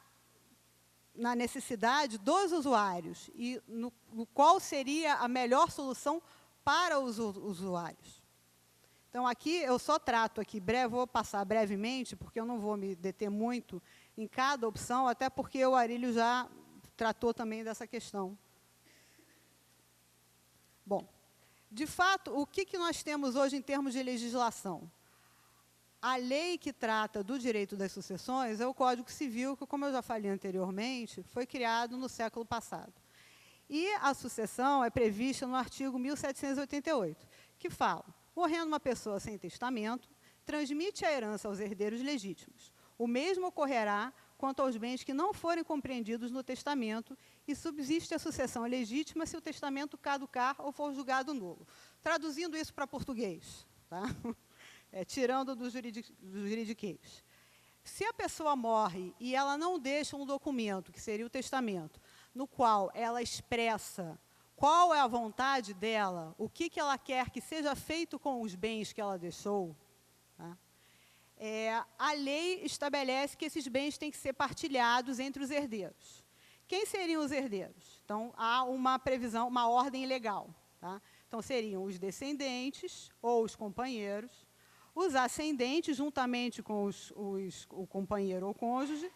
necessidade dos usuários e no qual seria a melhor solução para os usuários. Então, aqui, eu só trato aqui, vou passar brevemente, porque eu não vou me deter muito em cada opção, até porque o Arílio já tratou também dessa questão. Bom, de fato, o que nós temos hoje em termos de legislação? A lei que trata do direito das sucessões é o Código Civil, que, como eu já falei anteriormente, foi criado no século passado. E a sucessão é prevista no artigo 1788, que fala: morrendo uma pessoa sem testamento, transmite a herança aos herdeiros legítimos. O mesmo ocorrerá quanto aos bens que não forem compreendidos no testamento, e subsiste a sucessão legítima se o testamento caducar ou for julgado nulo. Traduzindo isso para português, tá? Tirando do juridiquês. Se a pessoa morre e ela não deixa um documento, que seria o testamento, no qual ela expressa qual é a vontade dela, o que ela quer que seja feito com os bens que ela deixou, tá? A lei estabelece que esses bens têm que ser partilhados entre os herdeiros. Quem seriam os herdeiros? Então, há uma previsão, uma ordem legal. Tá? Então, seriam os descendentes ou os companheiros, os ascendentes, juntamente com o companheiro ou cônjuge.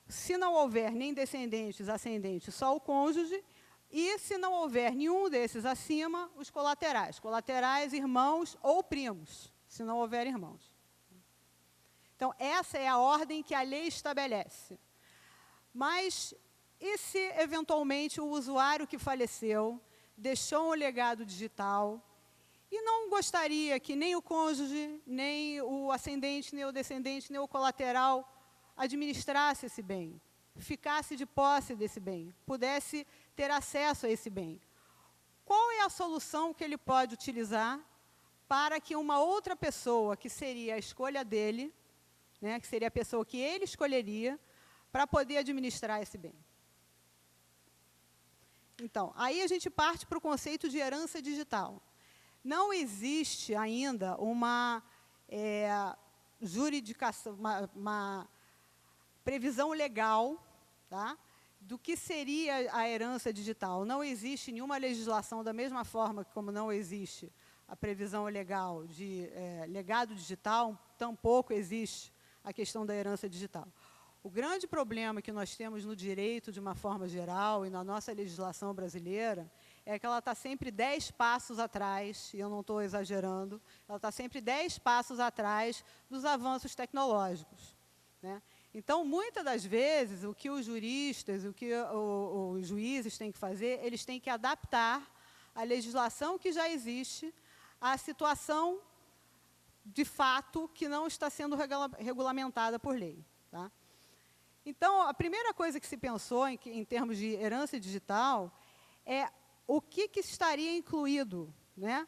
Se não houver nem descendentes, ascendentes, só o cônjuge. E, se não houver nenhum desses acima, os colaterais. Colaterais, irmãos ou primos, se não houver irmãos. Então, essa é a ordem que a lei estabelece. Mas, e se, eventualmente, o usuário que faleceu deixou um legado digital e não gostaria que nem o cônjuge, nem o ascendente, nem o descendente, nem o colateral administrasse esse bem, ficasse de posse desse bem, pudesse ter acesso a esse bem? Qual é a solução que ele pode utilizar para que uma outra pessoa, que seria a escolha dele, né, que seria a pessoa que ele escolheria, para poder administrar esse bem? Então, aí a gente parte para o conceito de herança digital. Não existe ainda uma juridicação, uma previsão legal, tá, do que seria a herança digital. Não existe nenhuma legislação, da mesma forma como não existe a previsão legal de legado digital, tampouco existe a questão da herança digital. O grande problema que nós temos no direito, de uma forma geral, e na nossa legislação brasileira, é que ela está sempre 10 passos atrás, e eu não estou exagerando, ela está sempre 10 passos atrás dos avanços tecnológicos, né? Então, muitas das vezes, o que os juristas, o que os juízes têm que fazer, eles têm que adaptar a legislação que já existe à situação, de fato, que não está sendo regulamentada por lei, tá? Então, a primeira coisa que se pensou em termos de herança digital é o que estaria incluído, né?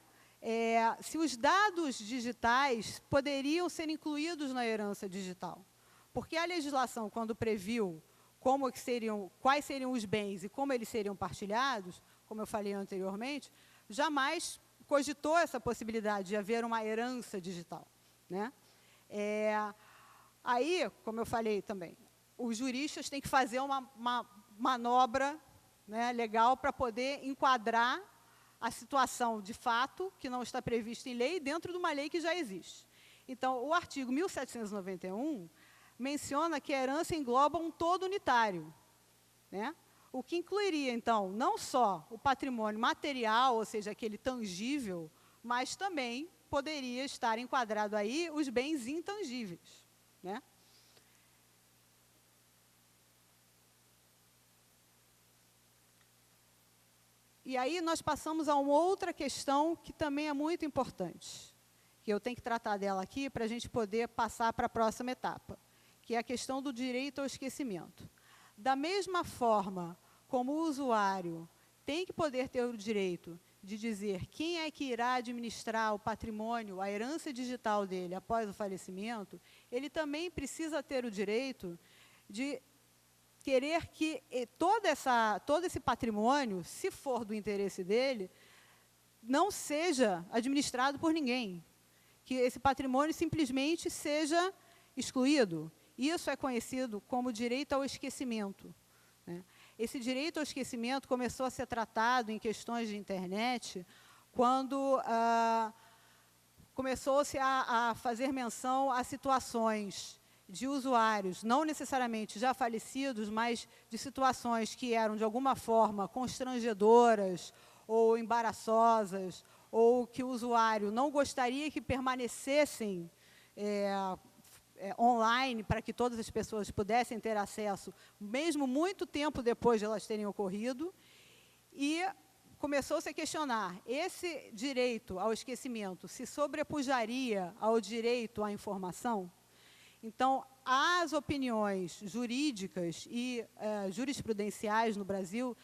Se os dados digitais poderiam ser incluídos na herança digital. Porque a legislação, quando previu quais seriam os bens e como eles seriam partilhados, como eu falei anteriormente, jamais cogitou essa possibilidade de haver uma herança digital, né? Aí, como eu falei também, os juristas têm que fazer uma manobra, né, legal para poder enquadrar a situação de fato, que não está prevista em lei, dentro de uma lei que já existe. Então, o artigo 1791 menciona que a herança engloba um todo unitário, né? O que incluiria, então, não só o patrimônio material, ou seja, aquele tangível, mas também poderia estar enquadrado aí os bens intangíveis, né? E aí nós passamos a uma outra questão que também é muito importante, que eu tenho que tratar dela aqui para a gente poder passar para a próxima etapa, que é a questão do direito ao esquecimento. Da mesma forma como o usuário tem que poder ter o direito de dizer quem é que irá administrar o patrimônio, a herança digital dele após o falecimento, ele também precisa ter o direito de querer que todo esse patrimônio, se for do interesse dele, não seja administrado por ninguém, que esse patrimônio simplesmente seja excluído. Isso é conhecido como direito ao esquecimento, né? Esse direito ao esquecimento começou a ser tratado em questões de internet quando começou-se a fazer menção a situações de usuários, não necessariamente já falecidos, mas de situações que eram, de alguma forma, constrangedoras ou embaraçosas, ou que o usuário não gostaria que permanecessem online para que todas as pessoas pudessem ter acesso, mesmo muito tempo depois de elas terem ocorrido, e começou-se a questionar, esse direito ao esquecimento se sobrepujaria ao direito à informação? Então, as opiniões jurídicas e jurisprudenciais no Brasil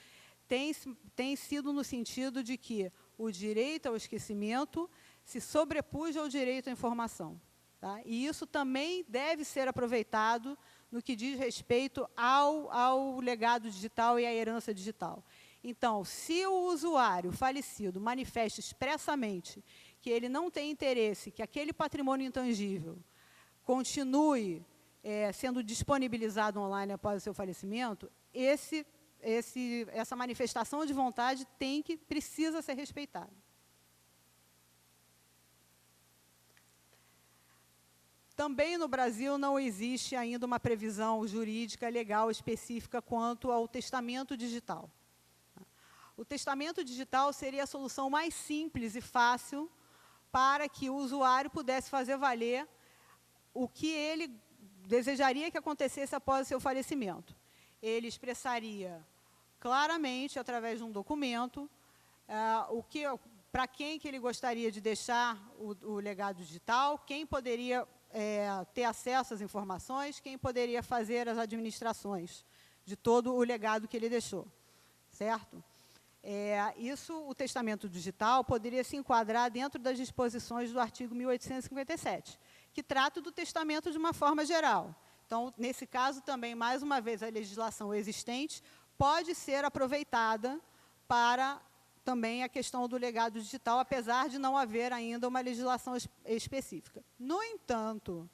têm sido no sentido de que o direito ao esquecimento se sobrepuja ao direito à informação, tá? E isso também deve ser aproveitado no que diz respeito ao legado digital e à herança digital. Então, se o usuário falecido manifesta expressamente que ele não tem interesse que aquele patrimônio intangível continue sendo disponibilizado online após o seu falecimento, essa manifestação de vontade precisa ser respeitada. Também no Brasil não existe ainda uma previsão jurídica legal específica quanto ao testamento digital. O testamento digital seria a solução mais simples e fácil para que o usuário pudesse fazer valer o que ele desejaria que acontecesse após o seu falecimento. Ele expressaria claramente, através de um documento, para quem que ele gostaria de deixar o legado digital, quem poderia ter acesso às informações, quem poderia fazer as administrações de todo o legado que ele deixou, certo? O testamento digital poderia se enquadrar dentro das disposições do artigo 1857, que trata do testamento de uma forma geral. Então, nesse caso, também, mais uma vez, a legislação existente pode ser aproveitada para também a questão do legado digital, apesar de não haver ainda uma legislação específica. No entanto,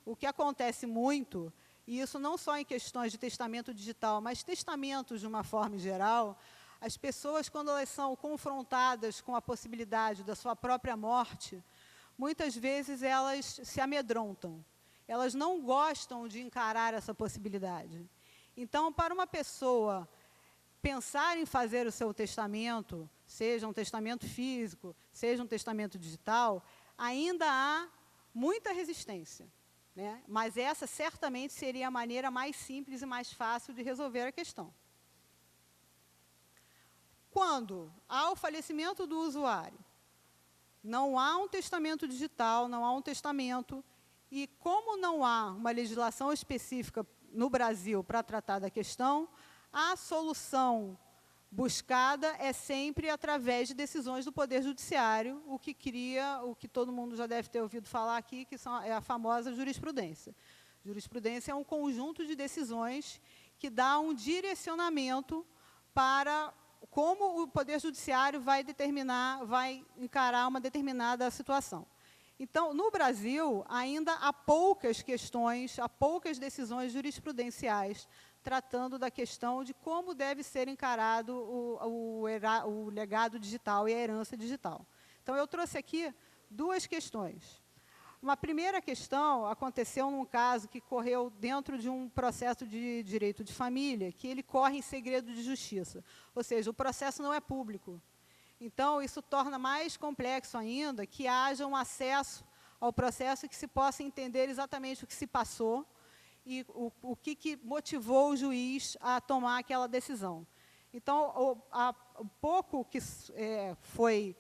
o que acontece muito, e isso não só em questões de testamento digital, mas testamentos de uma forma geral, as pessoas, quando elas são confrontadas com a possibilidade da sua própria morte, muitas vezes elas se amedrontam. elas não gostam de encarar essa possibilidade. Então, para uma pessoa pensar em fazer o seu testamento, seja um testamento físico, seja um testamento digital, ainda há muita resistência, né? Mas essa certamente seria a maneira mais simples e mais fácil de resolver a questão. Quando há o falecimento do usuário, não há um testamento digital, não há um testamento, e como não há uma legislação específica no Brasil para tratar da questão, a solução buscada é sempre através de decisões do Poder Judiciário, o que cria, o que todo mundo já deve ter ouvido falar aqui, que é a famosa jurisprudência. Jurisprudência é um conjunto de decisões que dá um direcionamento para como o Poder Judiciário vai encarar uma determinada situação. Então, no Brasil, ainda há poucas questões, há poucas decisões jurisprudenciais tratando da questão de como deve ser encarado o legado digital e a herança digital. Então, eu trouxe aqui duas questões. Uma primeira questão aconteceu num caso que correu dentro de um processo de direito de família, que ele corre em segredo de justiça, ou seja, o processo não é público. Então, isso torna mais complexo ainda que haja um acesso ao processo, que se possa entender exatamente o que se passou e o que motivou o juiz a tomar aquela decisão. Então, o pouco que foi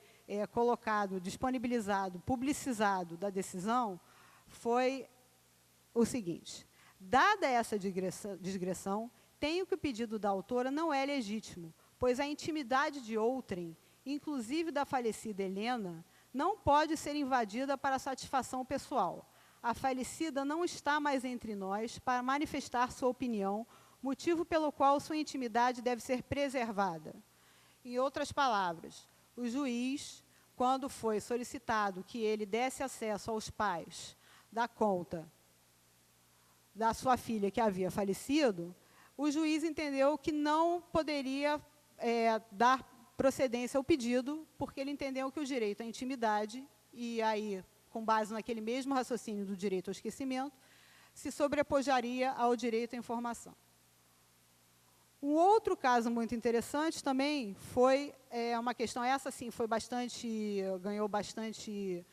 colocado, disponibilizado, publicizado da decisão, foi o seguinte: dada essa digressão, tenho que o pedido da autora não é legítimo, pois a intimidade de outrem, inclusive da falecida Helena, não pode ser invadida para satisfação pessoal. A falecida não está mais entre nós para manifestar sua opinião, motivo pelo qual sua intimidade deve ser preservada. Em outras palavras, o juiz, quando foi solicitado que ele desse acesso aos pais da conta da sua filha que havia falecido, o juiz entendeu que não poderia dar procedência ao pedido, porque ele entendeu que o direito à intimidade, e aí, com base naquele mesmo raciocínio do direito ao esquecimento, se sobrepujaria ao direito à informação. Um outro caso muito interessante também foi uma questão, essa sim ganhou bastante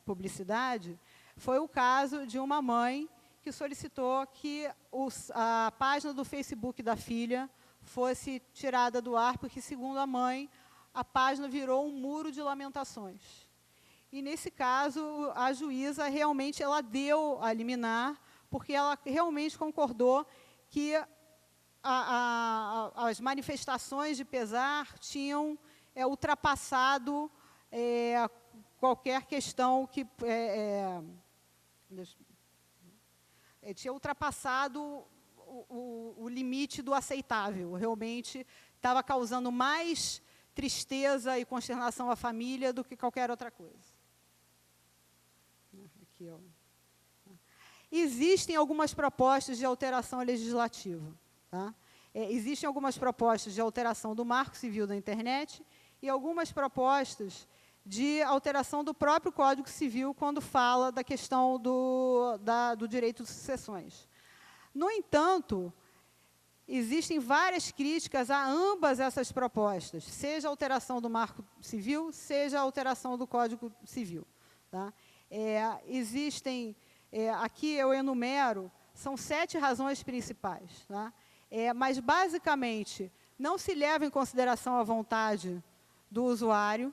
publicidade, foi o caso de uma mãe que solicitou que a página do Facebook da filha fosse tirada do ar, porque, segundo a mãe, a página virou um muro de lamentações. E, nesse caso, a juíza realmente deu a liminar, porque ela realmente concordou que as manifestações de pesar tinham ultrapassado qualquer questão que tinha ultrapassado o limite do aceitável. Realmente estava causando mais tristeza e consternação à família do que qualquer outra coisa. Aqui, ó. Existem algumas propostas de alteração legislativa. Tá? Existem algumas propostas de alteração do Marco Civil da Internet e algumas propostas de alteração do próprio Código Civil, quando fala da questão do direito de sucessões. No entanto, existem várias críticas a ambas essas propostas, seja a alteração do Marco Civil, seja a alteração do Código Civil. Tá? Existem, aqui eu enumero, são 7 razões principais. Tá? Mas, basicamente, não se leva em consideração a vontade do usuário,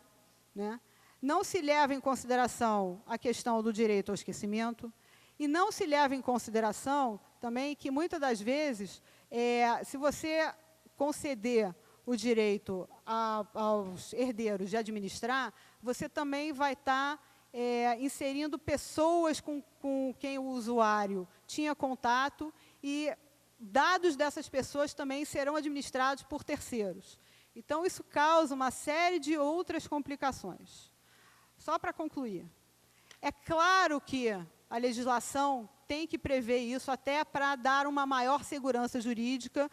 né? Não se leva em consideração a questão do direito ao esquecimento, e não se leva em consideração também que, muitas das vezes, se você conceder o direito aos herdeiros de administrar, você também vai estar inserindo pessoas com quem o usuário tinha contato, e dados dessas pessoas também serão administrados por terceiros. Então, isso causa uma série de outras complicações. Só para concluir, é claro que a legislação tem que prever isso, até para dar uma maior segurança jurídica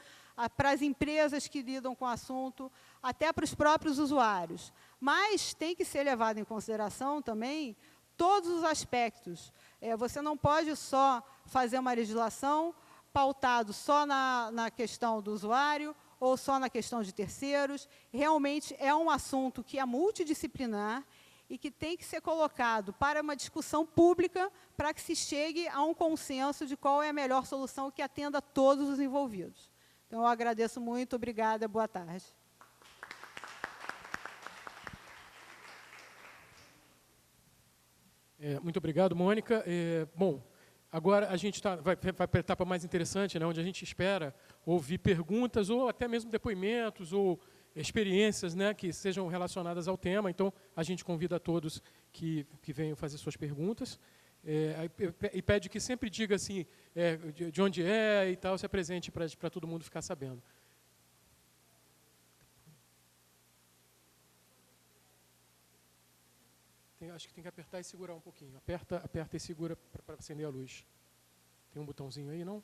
para as empresas que lidam com o assunto, até para os próprios usuários. Mas tem que ser levado em consideração também todos os aspectos Você não pode só fazer uma legislação pautado só na questão do usuário ou só na questão de terceiros. Realmente é um assunto que é multidisciplinar e que tem que ser colocado para uma discussão pública para que se chegue a um consenso de qual é a melhor solução que atenda a todos os envolvidos. Então, eu agradeço muito, obrigada, boa tarde. Muito obrigado, Mônica. Bom, agora a gente vai para a etapa mais interessante, né, onde a gente espera ouvir perguntas ou até mesmo depoimentos ou experiências, né, que sejam relacionadas ao tema. Então, a gente convida a todos que venham fazer suas perguntas. E pede que sempre diga assim, de onde é e tal, se apresente para todo mundo ficar sabendo. Acho que tem que apertar e segurar um pouquinho. Aperta e segura para acender a luz. Tem um botãozinho aí, não?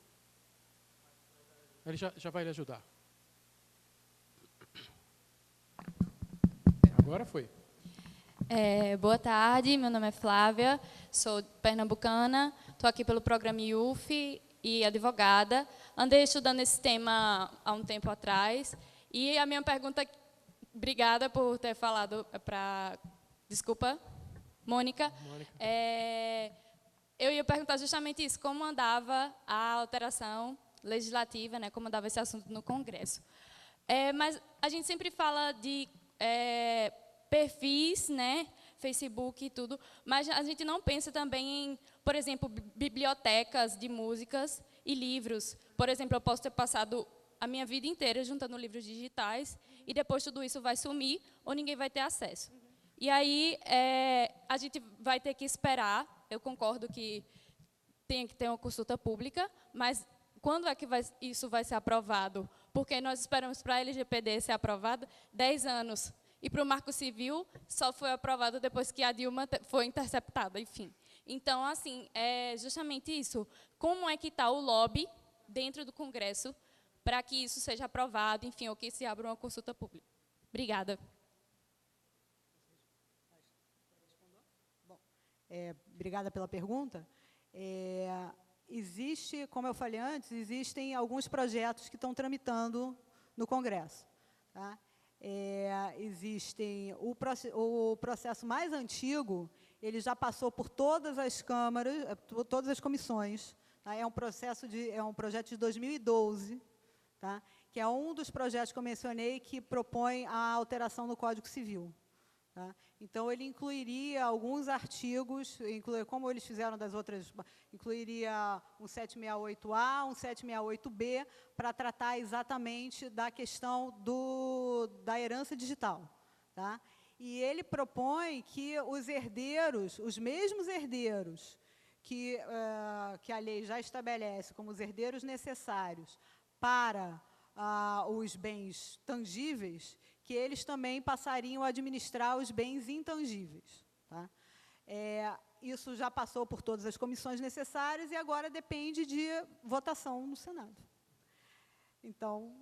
Ele já vai lhe ajudar. Agora foi. Boa tarde, meu nome é Flávia, sou pernambucana, estou aqui pelo programa IUF e advogada. Andei estudando esse tema há um tempo atrás e a minha pergunta, obrigada por ter falado desculpa, Mônica. Eu ia perguntar justamente isso, como andava a alteração legislativa, né, como andava esse assunto no Congresso. Mas a gente sempre fala de perfis, né, Facebook e tudo, mas a gente não pensa também em, por exemplo, bibliotecas de músicas e livros. Por exemplo, eu posso ter passado a minha vida inteira juntando livros digitais e depois tudo isso vai sumir ou ninguém vai ter acesso. E aí a gente vai ter que esperar, eu concordo que tem que ter uma consulta pública, mas quando é que isso vai ser aprovado? Porque nós esperamos para a LGPD ser aprovada 10 anos. E para o Marco Civil, só foi aprovado depois que a Dilma foi interceptada, enfim. Então, assim, é justamente isso. Como é que está o lobby dentro do Congresso para que isso seja aprovado, enfim, ou que se abra uma consulta pública? Obrigada. Bom, obrigada pela pergunta. Existe, como eu falei antes, existem alguns projetos que estão tramitando no Congresso. Tá? Existem o processo mais antigo, ele já passou por todas as câmaras, todas as comissões. Tá? É um projeto de 2012, tá? Que é um dos projetos que eu mencionei que propõe a alteração no Código Civil. Tá? Então, ele incluiria alguns artigos, como eles fizeram das outras, incluiria um 768A, um 768B, para tratar exatamente da questão da herança digital. Tá? E ele propõe que os herdeiros, os mesmos herdeiros que a lei já estabelece como os herdeiros necessários para os bens tangíveis, que eles também passariam a administrar os bens intangíveis. Tá? Isso já passou por todas as comissões necessárias e agora depende de votação no Senado. Então,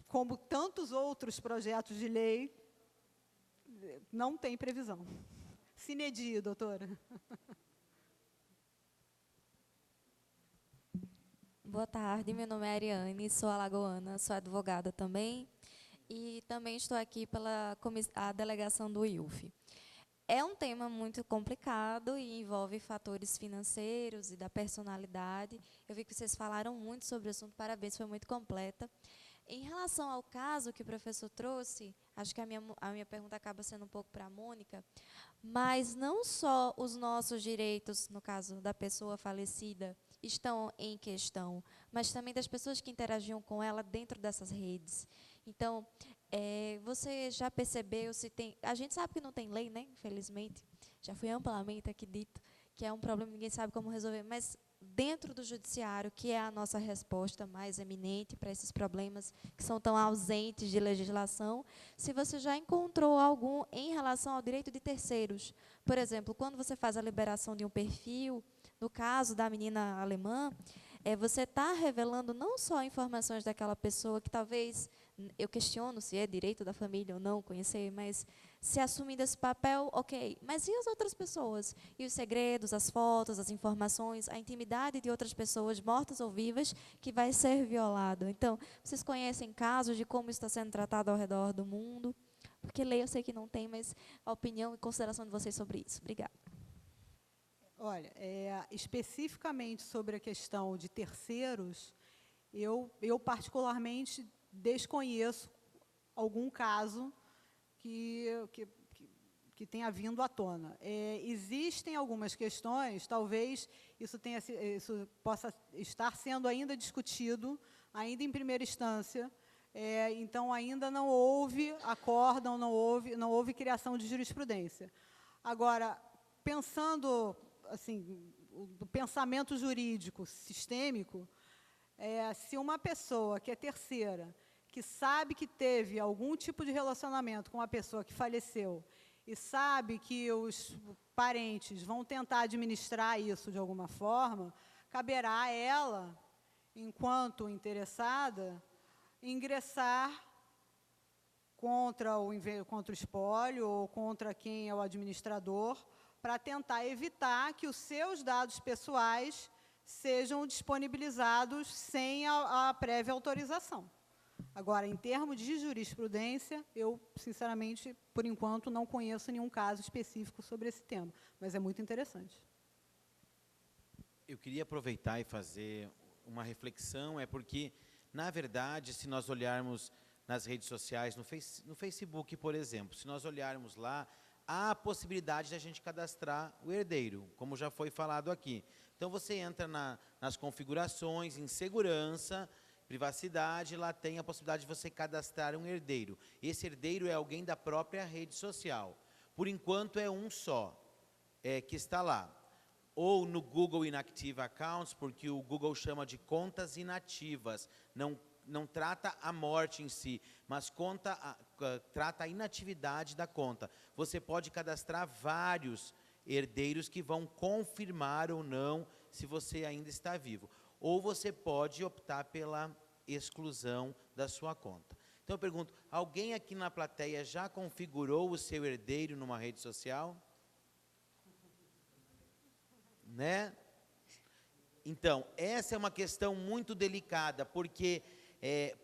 como tantos outros projetos de lei, não tem previsão. Sine die, doutora. Boa tarde, meu nome é Ariane, sou alagoana, sou advogada também. E também estou aqui pela a delegação do IUF. É um tema muito complicado e envolve fatores financeiros e da personalidade. Eu vi que vocês falaram muito sobre o assunto, parabéns, foi muito completa. Em relação ao caso que o professor trouxe, acho que a minha pergunta acaba sendo um pouco para a Mônica, mas não só os nossos direitos, no caso da pessoa falecida, estão em questão, mas também das pessoas que interagiam com ela dentro dessas redes. Então, você já percebeu se tem... A gente sabe que não tem lei, né? Infelizmente. Já foi amplamente aqui dito que é um problema, ninguém sabe como resolver. Mas, dentro do judiciário, que é a nossa resposta mais eminente para esses problemas que são tão ausentes de legislação, se você já encontrou algum em relação ao direito de terceiros. Por exemplo, quando você faz a liberação de um perfil, no caso da menina alemã, você está revelando não só informações daquela pessoa que talvez, eu questiono se é direito da família ou não conhecer, mas se assumindo esse papel, ok, mas e as outras pessoas? E os segredos, as fotos, as informações, a intimidade de outras pessoas, mortas ou vivas, que vai ser violado. Então, vocês conhecem casos de como isso está sendo tratado ao redor do mundo? Porque lei eu sei que não tem, mas a opinião e consideração de vocês sobre isso. Obrigada. Olha, especificamente sobre a questão de terceiros, eu particularmente desconheço algum caso que tenha vindo à tona. Existem algumas questões, talvez isso possa estar sendo ainda discutido, ainda em primeira instância, então ainda não houve acórdão, não houve criação de jurisprudência. Agora, pensando assim, do pensamento jurídico sistêmico, se uma pessoa que é terceira, que sabe que teve algum tipo de relacionamento com uma pessoa que faleceu e sabe que os parentes vão tentar administrar isso de alguma forma, caberá a ela, enquanto interessada, ingressar contra o espólio ou contra quem é o administrador, para tentar evitar que os seus dados pessoais sejam disponibilizados sem a prévia autorização. Agora, em termos de jurisprudência, eu, sinceramente, por enquanto, não conheço nenhum caso específico sobre esse tema, mas é muito interessante. Eu queria aproveitar e fazer uma reflexão, porque, na verdade, se nós olharmos nas redes sociais, no Facebook, por exemplo, se nós olharmos lá, há a possibilidade de a gente cadastrar o herdeiro, como já foi falado aqui. Então, você entra nas configurações, em segurança, privacidade, lá tem a possibilidade de você cadastrar um herdeiro. Esse herdeiro é alguém da própria rede social. Por enquanto, é um só, que está lá. Ou no Google Inactive Accounts, porque o Google chama de contas inativas, não trata a morte em si, mas trata a inatividade da conta. Você pode cadastrar vários herdeiros que vão confirmar ou não se você ainda está vivo. Ou você pode optar pela exclusão da sua conta. Então eu pergunto, alguém aqui na plateia já configurou o seu herdeiro numa rede social? Né? Então, essa é uma questão muito delicada, porque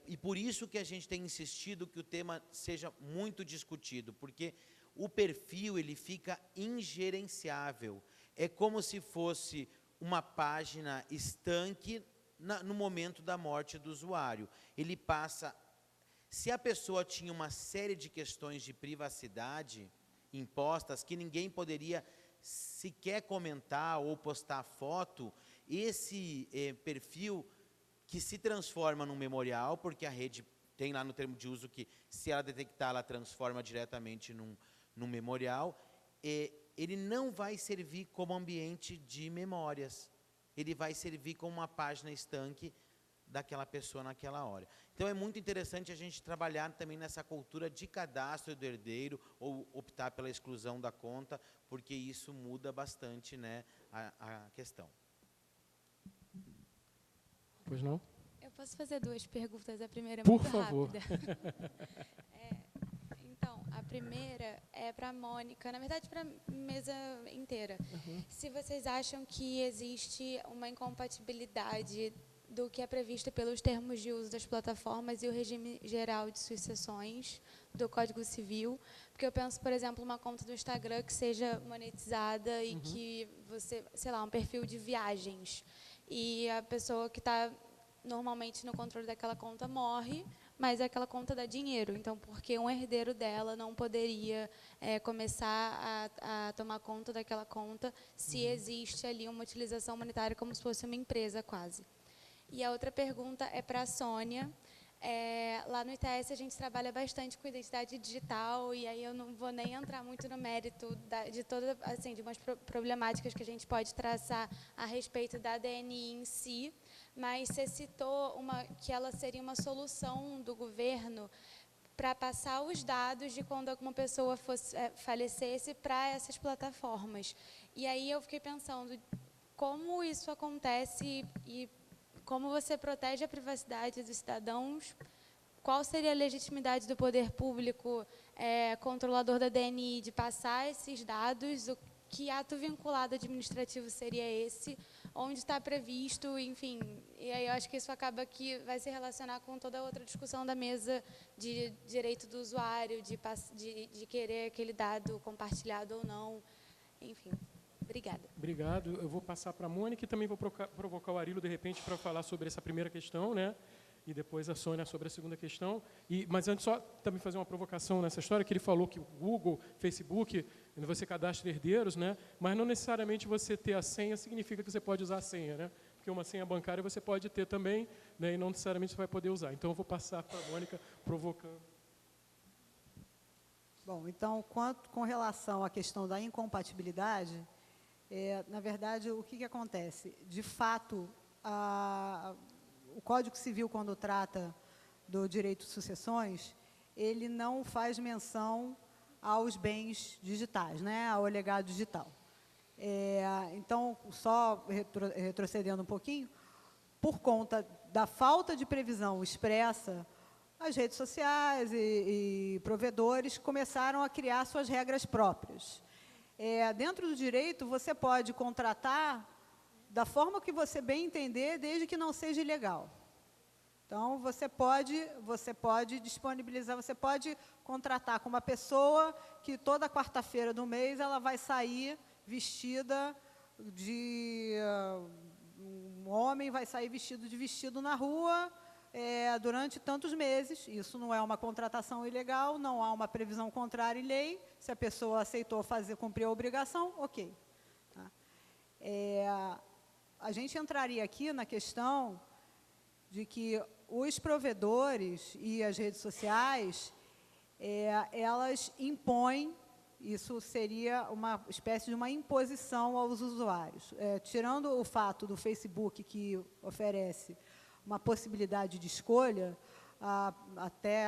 e por isso que a gente tem insistido que o tema seja muito discutido, porque o perfil ele fica ingerenciável. É como se fosse uma página estanque no momento da morte do usuário. Ele passa... Se a pessoa tinha uma série de questões de privacidade impostas, que ninguém poderia sequer comentar ou postar foto, esse perfil que se transforma num memorial, porque a rede tem lá no termo de uso que, se ela detectar, ela transforma diretamente num memorial, ele não vai servir como ambiente de memórias, ele vai servir como uma página estanque daquela pessoa naquela hora. Então, é muito interessante a gente trabalhar também nessa cultura de cadastro do herdeiro, ou optar pela exclusão da conta, porque isso muda bastante, né, a questão. Pois não? Eu posso fazer duas perguntas, a primeira é Por muito favor. rápida. Então, a primeira é para a Mônica, na verdade para a mesa inteira. Se vocês acham que existe uma incompatibilidade do que é previsto pelos termos de uso das plataformas e o regime geral de sucessões do Código Civil, porque eu penso, por exemplo, uma conta do Instagram que seja monetizada e que você, sei lá, um perfil de viagens, e a pessoa que está normalmente no controle daquela conta morre, mas aquela conta dá dinheiro. Então, por que um herdeiro dela não poderia começar a tomar conta daquela conta se existe ali uma utilização monetária como se fosse uma empresa quase? E a outra pergunta é para a Sônia. Lá no ITS a gente trabalha bastante com identidade digital, e aí eu não vou nem entrar muito no mérito de toda, assim, de umas problemáticas que a gente pode traçar a respeito da DNI em si, mas você citou que ela seria uma solução do governo para passar os dados de quando alguma pessoa falecesse para essas plataformas. E aí eu fiquei pensando como isso acontece e como você protege a privacidade dos cidadãos? Qual seria a legitimidade do poder público controlador da DNI de passar esses dados? Que ato vinculado administrativo seria esse? Onde está previsto? Enfim, e aí eu acho que isso acaba que vai se relacionar com toda a outra discussão da mesa de direito do usuário, de querer aquele dado compartilhado ou não. Enfim, obrigada. Obrigado. Eu vou passar para a Mônica e também vou provocar o Arílio, de repente, para falar sobre essa primeira questão, né? E depois a Sônia sobre a segunda questão. Mas antes, só também fazer uma provocação nessa história, que ele falou que o Google, Facebook, você cadastra herdeiros, né? Mas não necessariamente você ter a senha significa que você pode usar a senha, né? Porque uma senha bancária você pode ter também, né? E não necessariamente você vai poder usar. Então, eu vou passar para a Mônica, provocando. Bom, então, com relação à questão da incompatibilidade, na verdade, o que acontece? De fato, o Código Civil, quando trata do direito de sucessões, ele não faz menção aos bens digitais, né, ao legado digital. Então, só retrocedendo um pouquinho, por conta da falta de previsão expressa, as redes sociais e provedores começaram a criar suas regras próprias. Dentro do direito, você pode contratar da forma que você bem entender, desde que não seja ilegal. Então, você pode disponibilizar, você pode contratar com uma pessoa que toda quarta-feira do mês ela vai sair vestida de... um homem vai sair vestido de vestido na rua durante tantos meses. Isso não é uma contratação ilegal, não há uma previsão contrária em lei. Se a pessoa aceitou cumprir a obrigação, ok. Tá? A gente entraria aqui na questão de que os provedores e as redes sociais, elas impõem, isso seria uma espécie de uma imposição aos usuários. Tirando o fato do Facebook, que oferece uma possibilidade de escolha, até,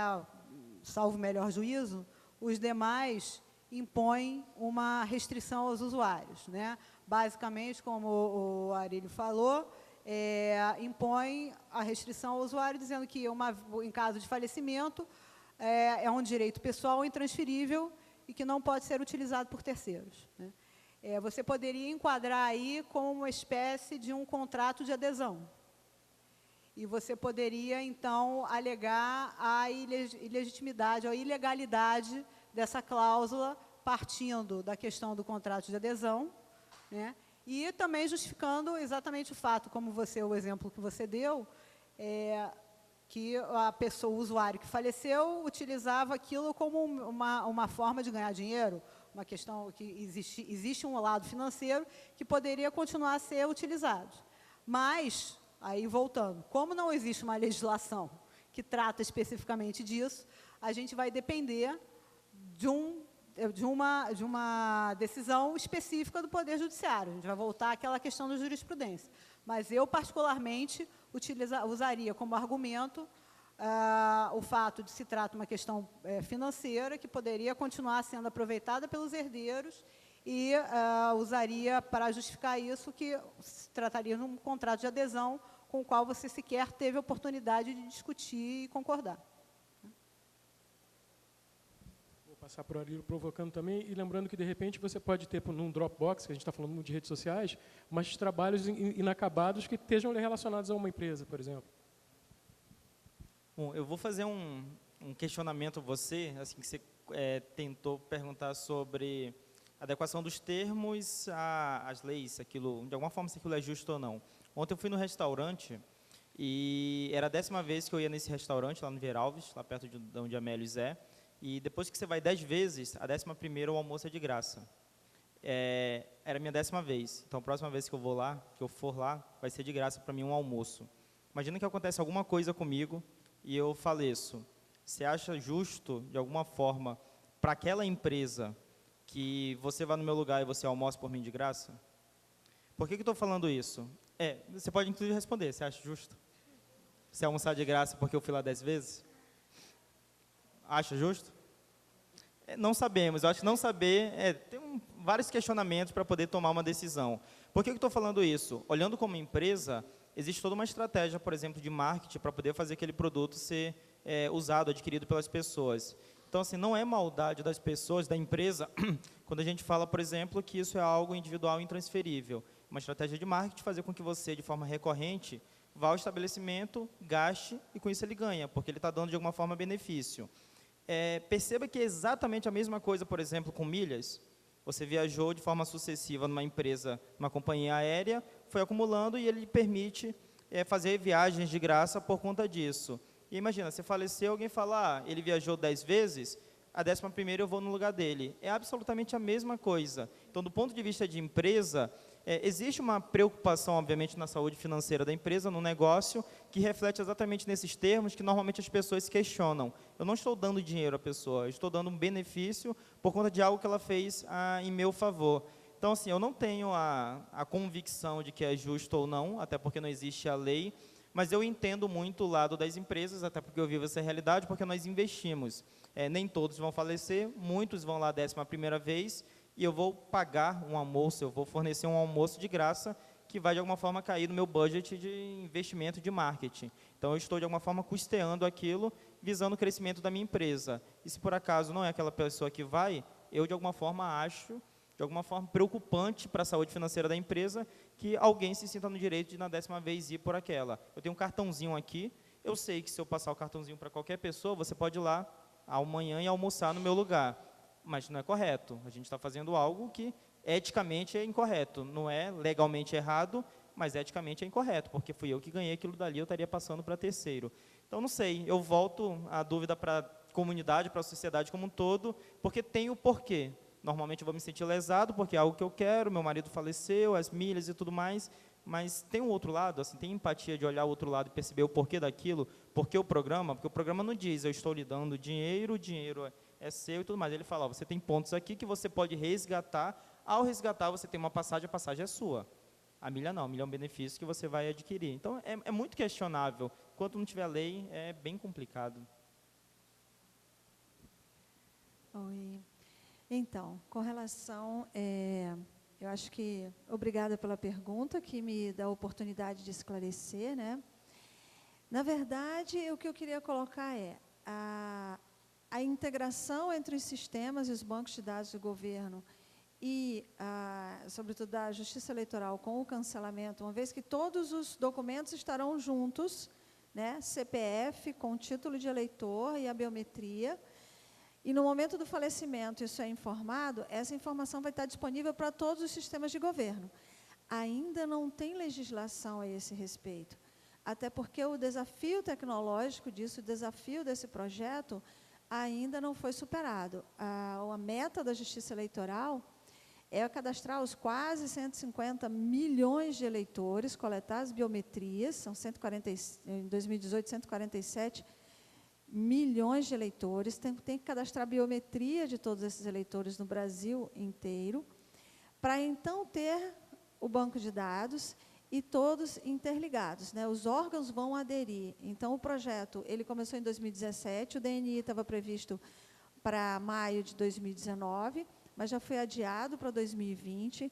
salvo melhor juízo, os demais impõem uma restrição aos usuários, né? Basicamente, como o Arílio falou, impõe a restrição ao usuário, dizendo que, em caso de falecimento, é um direito pessoal intransferível e que não pode ser utilizado por terceiros, né? Você poderia enquadrar aí como uma espécie de um contrato de adesão. E você poderia, então, alegar a ilegitimidade, a ilegalidade dessa cláusula, partindo da questão do contrato de adesão, né? E também justificando exatamente o fato, como o exemplo que você deu, que a pessoa, o usuário que faleceu, utilizava aquilo como uma forma de ganhar dinheiro, uma questão que existe um lado financeiro que poderia continuar a ser utilizado. Mas, aí voltando, como não existe uma legislação que trata especificamente disso, a gente vai depender de uma decisão específica do Poder Judiciário. A gente vai voltar àquela questão da jurisprudência. Mas eu, particularmente, usaria como argumento o fato de se tratar de uma questão financeira que poderia continuar sendo aproveitada pelos herdeiros e usaria para justificar isso que se trataria de um contrato de adesão com o qual você sequer teve a oportunidade de discutir e concordar. Passar para o Arílio provocando também, e lembrando que, de repente, você pode ter, num Dropbox, que a gente está falando muito de redes sociais, mas trabalhos inacabados que estejam relacionados a uma empresa, por exemplo. Bom, eu vou fazer um questionamento a você, assim que você tentou perguntar sobre a adequação dos termos às leis, aquilo, de alguma forma, se aquilo é justo ou não. Ontem eu fui no restaurante e era a 10ª vez que eu ia nesse restaurante, lá no Veralves, lá perto de onde a Amélios é. E depois que você vai 10 vezes, a 11ª o almoço é de graça. Era a minha 10ª vez. Então, a próxima vez que eu for lá, vai ser de graça para mim um almoço. Imagina que acontece alguma coisa comigo e eu faleço. Você acha justo, de alguma forma, para aquela empresa que você vá no meu lugar e você almoce por mim de graça? Por que eu estou falando isso? Você pode, inclusive, responder. Você acha justo? Você almoçar de graça porque eu fui lá 10 vezes? Acha justo? Não sabemos. Eu acho que não saber... tem vários questionamentos para poder tomar uma decisão. Por que eu estou falando isso? Olhando como empresa, existe toda uma estratégia, por exemplo, de marketing para poder fazer aquele produto ser usado, adquirido pelas pessoas. Então, assim, não é maldade das pessoas, da empresa, quando a gente fala, por exemplo, que isso é algo individual e intransferível. Uma estratégia de marketing fazer com que você, de forma recorrente, vá ao estabelecimento, gaste e com isso ele ganha, porque ele está dando de alguma forma benefício. Perceba que é exatamente a mesma coisa, por exemplo, com milhas. Você viajou de forma sucessiva numa empresa, numa companhia aérea, foi acumulando e ele lhe permite fazer viagens de graça por conta disso. E imagina, você faleceu, alguém fala, ele viajou 10 vezes, a 11ª eu vou no lugar dele. É absolutamente a mesma coisa. Então, do ponto de vista de empresa, existe uma preocupação, obviamente, na saúde financeira da empresa, no negócio, que reflete exatamente nesses termos que normalmente as pessoas se questionam. Eu não estou dando dinheiro à pessoa, eu estou dando um benefício por conta de algo que ela fez em meu favor. Então, assim, eu não tenho a convicção de que é justo ou não, até porque não existe a lei, mas eu entendo muito o lado das empresas, até porque eu vivo essa realidade, porque nós investimos. Nem todos vão falecer, muitos vão lá a 11ª vez, e eu vou pagar um almoço, eu vou fornecer um almoço de graça, que vai, de alguma forma, cair no meu budget de investimento de marketing. Então, eu estou, de alguma forma, custeando aquilo, visando o crescimento da minha empresa. E se, por acaso, não é aquela pessoa que vai, eu, de alguma forma, acho, de alguma forma, preocupante para a saúde financeira da empresa, que alguém se sinta no direito de, na 10ª vez, ir por aquela. Eu tenho um cartãozinho aqui, eu sei que se eu passar o cartãozinho para qualquer pessoa, você pode ir lá amanhã e almoçar no meu lugar. Mas não é correto. A gente está fazendo algo que eticamente é incorreto. Não é legalmente errado, mas eticamente é incorreto, porque fui eu que ganhei aquilo dali, eu estaria passando para terceiro. Então, não sei, eu volto a dúvida para a comunidade, para a sociedade como um todo, porque tem o porquê. Normalmente eu vou me sentir lesado, porque é algo que eu quero, meu marido faleceu, as milhas e tudo mais, mas tem um outro lado, assim, tem empatia de olhar o outro lado e perceber o porquê daquilo, porque o programa não diz, eu estou lhe dando dinheiro, o dinheiro é seu e tudo mais. Ele fala, você tem pontos aqui que você pode resgatar, ao resgatar você tem uma passagem, a passagem é sua. A milha não, a milha é um benefício que você vai adquirir. Então, é muito questionável. Enquanto não tiver lei, é bem complicado. Oi. Então, com relação, eu acho que, obrigada pela pergunta, que me dá a oportunidade de esclarecer, né? Na verdade, o que eu queria colocar é a integração entre os sistemas e os bancos de dados do governo e, sobretudo, da Justiça Eleitoral com o cancelamento, uma vez que todos os documentos estarão juntos, né? CPF com título de eleitor e a biometria. E, no momento do falecimento, isso é informado, essa informação vai estar disponível para todos os sistemas de governo. Ainda não tem legislação a esse respeito, até porque o desafio tecnológico disso, o desafio desse projeto, ainda não foi superado. A meta da Justiça Eleitoral é cadastrar os quase 150 milhões de eleitores, coletar as biometrias, são 140, em 2018, 147 milhões de eleitores, tem que cadastrar a biometria de todos esses eleitores no Brasil inteiro, para então ter o banco de dados e todos interligados, né? Os órgãos vão aderir. Então, o projeto ele começou em 2017, o DNI estava previsto para maio de 2019, mas já foi adiado para 2020,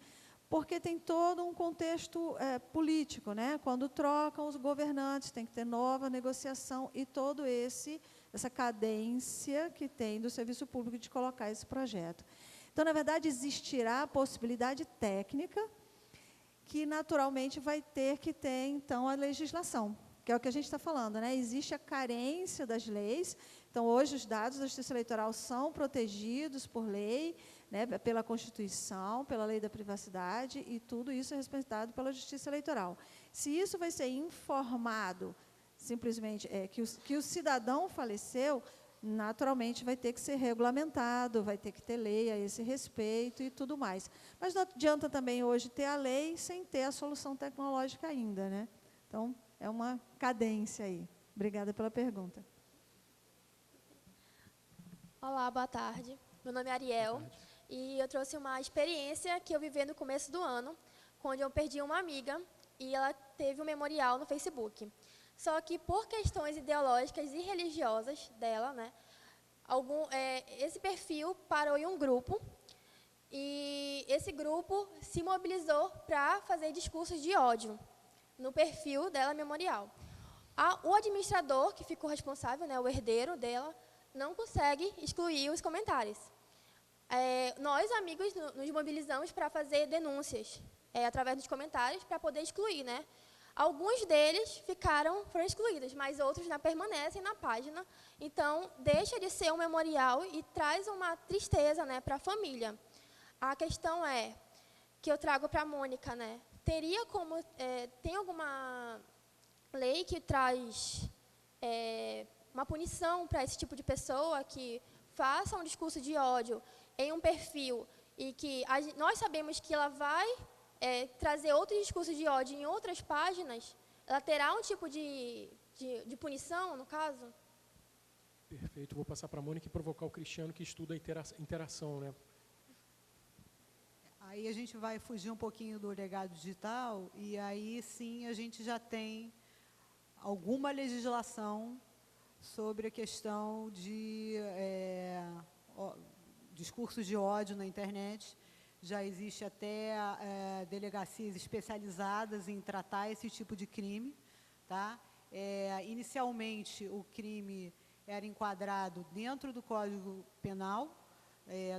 porque tem todo um contexto político, né? Quando trocam os governantes, tem que ter nova negociação e todo essa cadência que tem do serviço público de colocar esse projeto. Então, na verdade, existirá a possibilidade técnica que, naturalmente, vai ter que ter, então, a legislação, que é o que a gente está falando, né? Existe a carência das leis. Então, hoje, os dados da Justiça Eleitoral são protegidos por lei, né, pela Constituição, pela Lei da Privacidade, e tudo isso é respeitado pela Justiça Eleitoral. Se isso vai ser informado, simplesmente, que o cidadão faleceu, naturalmente vai ter que ser regulamentado, vai ter que ter lei a esse respeito e tudo mais. Mas não adianta também hoje ter a lei sem ter a solução tecnológica ainda, né? Então, é uma cadência aí. Obrigada pela pergunta. Olá, boa tarde. Meu nome é Ariel e eu trouxe uma experiência que eu vivi no começo do ano, onde eu perdi uma amiga e ela teve um memorial no Facebook. Só que, por questões ideológicas e religiosas dela, né, esse perfil parou em um grupo e esse grupo se mobilizou para fazer discursos de ódio no perfil dela memorial. O administrador, que ficou responsável, né, o herdeiro dela, não consegue excluir os comentários. Nós, amigos, nos mobilizamos para fazer denúncias através dos comentários para poder excluir, né? Alguns deles foram excluídos, mas outros permanecem na página. Então, deixa de ser um memorial e traz uma tristeza, né, para a família. A questão que eu trago para a Mônica, né? Tem alguma lei que traz uma punição para esse tipo de pessoa que faça um discurso de ódio em um perfil e que nós sabemos que ela vai trazer outros discursos de ódio em outras páginas, ela terá um tipo de punição, no caso? Perfeito. Vou passar para a Mônica e provocar o Cristiano, que estuda a interação, né? Aí a gente vai fugir um pouquinho do legado digital e aí sim a gente já tem alguma legislação sobre a questão de discursos de ódio na internet. Já existe até delegacias especializadas em tratar esse tipo de crime. Tá? Inicialmente, o crime era enquadrado dentro do Código Penal,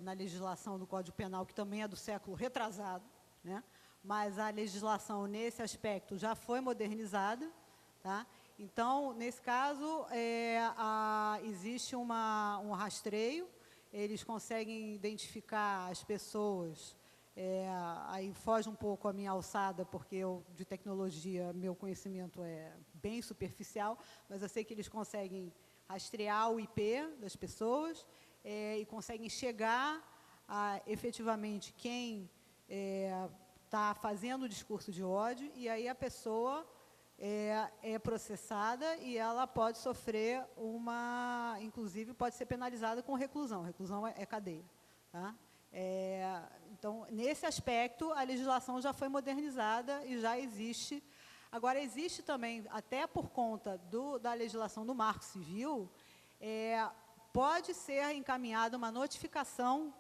na legislação do Código Penal, que também é do século retrasado, né? Mas a legislação, nesse aspecto, já foi modernizada. Tá? Então, nesse caso, existe um rastreio. Eles conseguem identificar as pessoas, aí foge um pouco a minha alçada, porque de tecnologia, meu conhecimento é bem superficial, mas eu sei que eles conseguem rastrear o IP das pessoas e conseguem chegar a, efetivamente, quem está fazendo o discurso de ódio, e aí a pessoa é processada e ela pode sofrer inclusive pode ser penalizada com reclusão. Reclusão é cadeia. Tá? Então, nesse aspecto, a legislação já foi modernizada e já existe. Agora, existe também, até por conta da legislação do Marco Civil, pode ser encaminhada uma notificação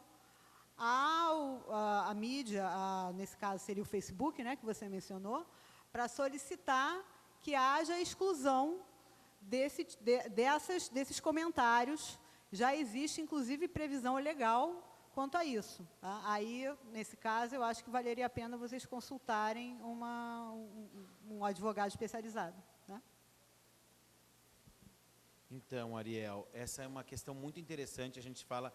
à mídia, nesse caso seria o Facebook, né, que você mencionou, para solicitar que haja exclusão desses comentários. Já existe, inclusive, previsão legal quanto a isso. Tá? Aí, nesse caso, eu acho que valeria a pena vocês consultarem um advogado especializado. Tá? Então, Ariel, essa é uma questão muito interessante. A gente fala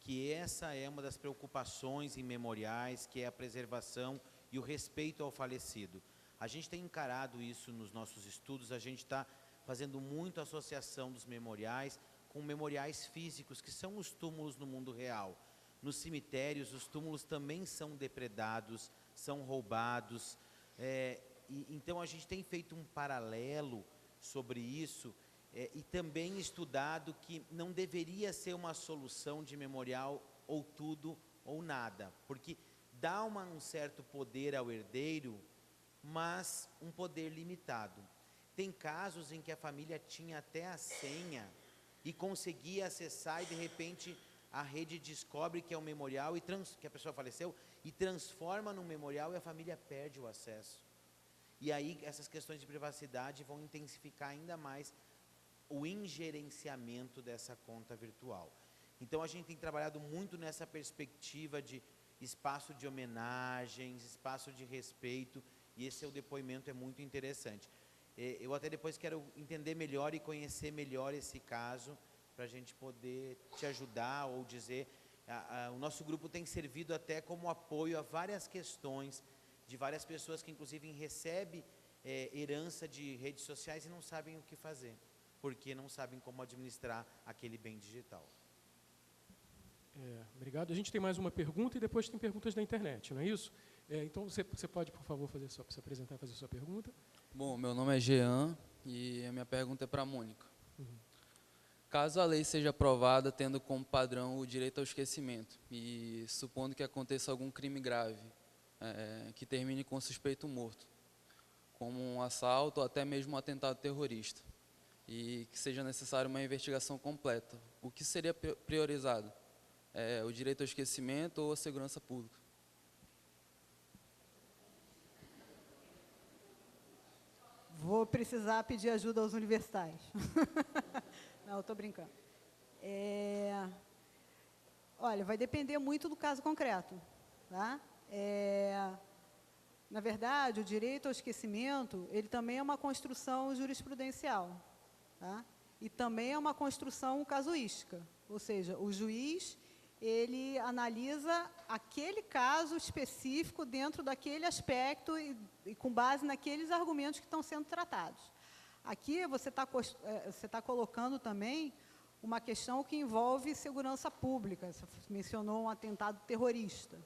que essa é uma das preocupações em memoriais, que é a preservação e o respeito ao falecido. A gente tem encarado isso nos nossos estudos, a gente está fazendo muito associação dos memoriais com memoriais físicos, que são os túmulos no mundo real. Nos cemitérios, os túmulos também são depredados, são roubados. Então, a gente tem feito um paralelo sobre isso e também estudado que não deveria ser uma solução de memorial ou tudo ou nada, porque dá um certo poder ao herdeiro, mas um poder limitado. Tem casos em que a família tinha até a senha e conseguia acessar e, de repente, a rede descobre que é um memorial, que a pessoa faleceu, e transforma num memorial e a família perde o acesso. E aí essas questões de privacidade vão intensificar ainda mais o ingerenciamento dessa conta virtual. Então, a gente tem trabalhado muito nessa perspectiva de espaço de homenagens, espaço de respeito, e esse seu depoimento é muito interessante. Eu até depois quero entender melhor e conhecer melhor esse caso, para a gente poder te ajudar ou dizer. O nosso grupo tem servido até como apoio a várias questões, de várias pessoas que inclusive recebem herança de redes sociais e não sabem o que fazer, porque não sabem como administrar aquele bem digital. Obrigado. A gente tem mais uma pergunta e depois tem perguntas da internet, não é isso? Então, você pode, por favor, se apresentar e fazer a sua pergunta? Bom, meu nome é Jean e a minha pergunta é para a Mônica. Caso a lei seja aprovada tendo como padrão o direito ao esquecimento e supondo que aconteça algum crime grave que termine com suspeito morto, como um assalto ou até mesmo um atentado terrorista, e que seja necessária uma investigação completa, o que seria priorizado? O direito ao esquecimento ou a segurança pública? Vou precisar pedir ajuda aos universitários. Não, estou brincando. Olha, vai depender muito do caso concreto. Tá? Na verdade, o direito ao esquecimento, ele também é uma construção jurisprudencial. Tá? E também é uma construção casuística. Ou seja, o juiz, ele analisa aquele caso específico dentro daquele aspecto e com base naqueles argumentos que estão sendo tratados. Aqui você está colocando também uma questão que envolve segurança pública. Você mencionou um atentado terrorista,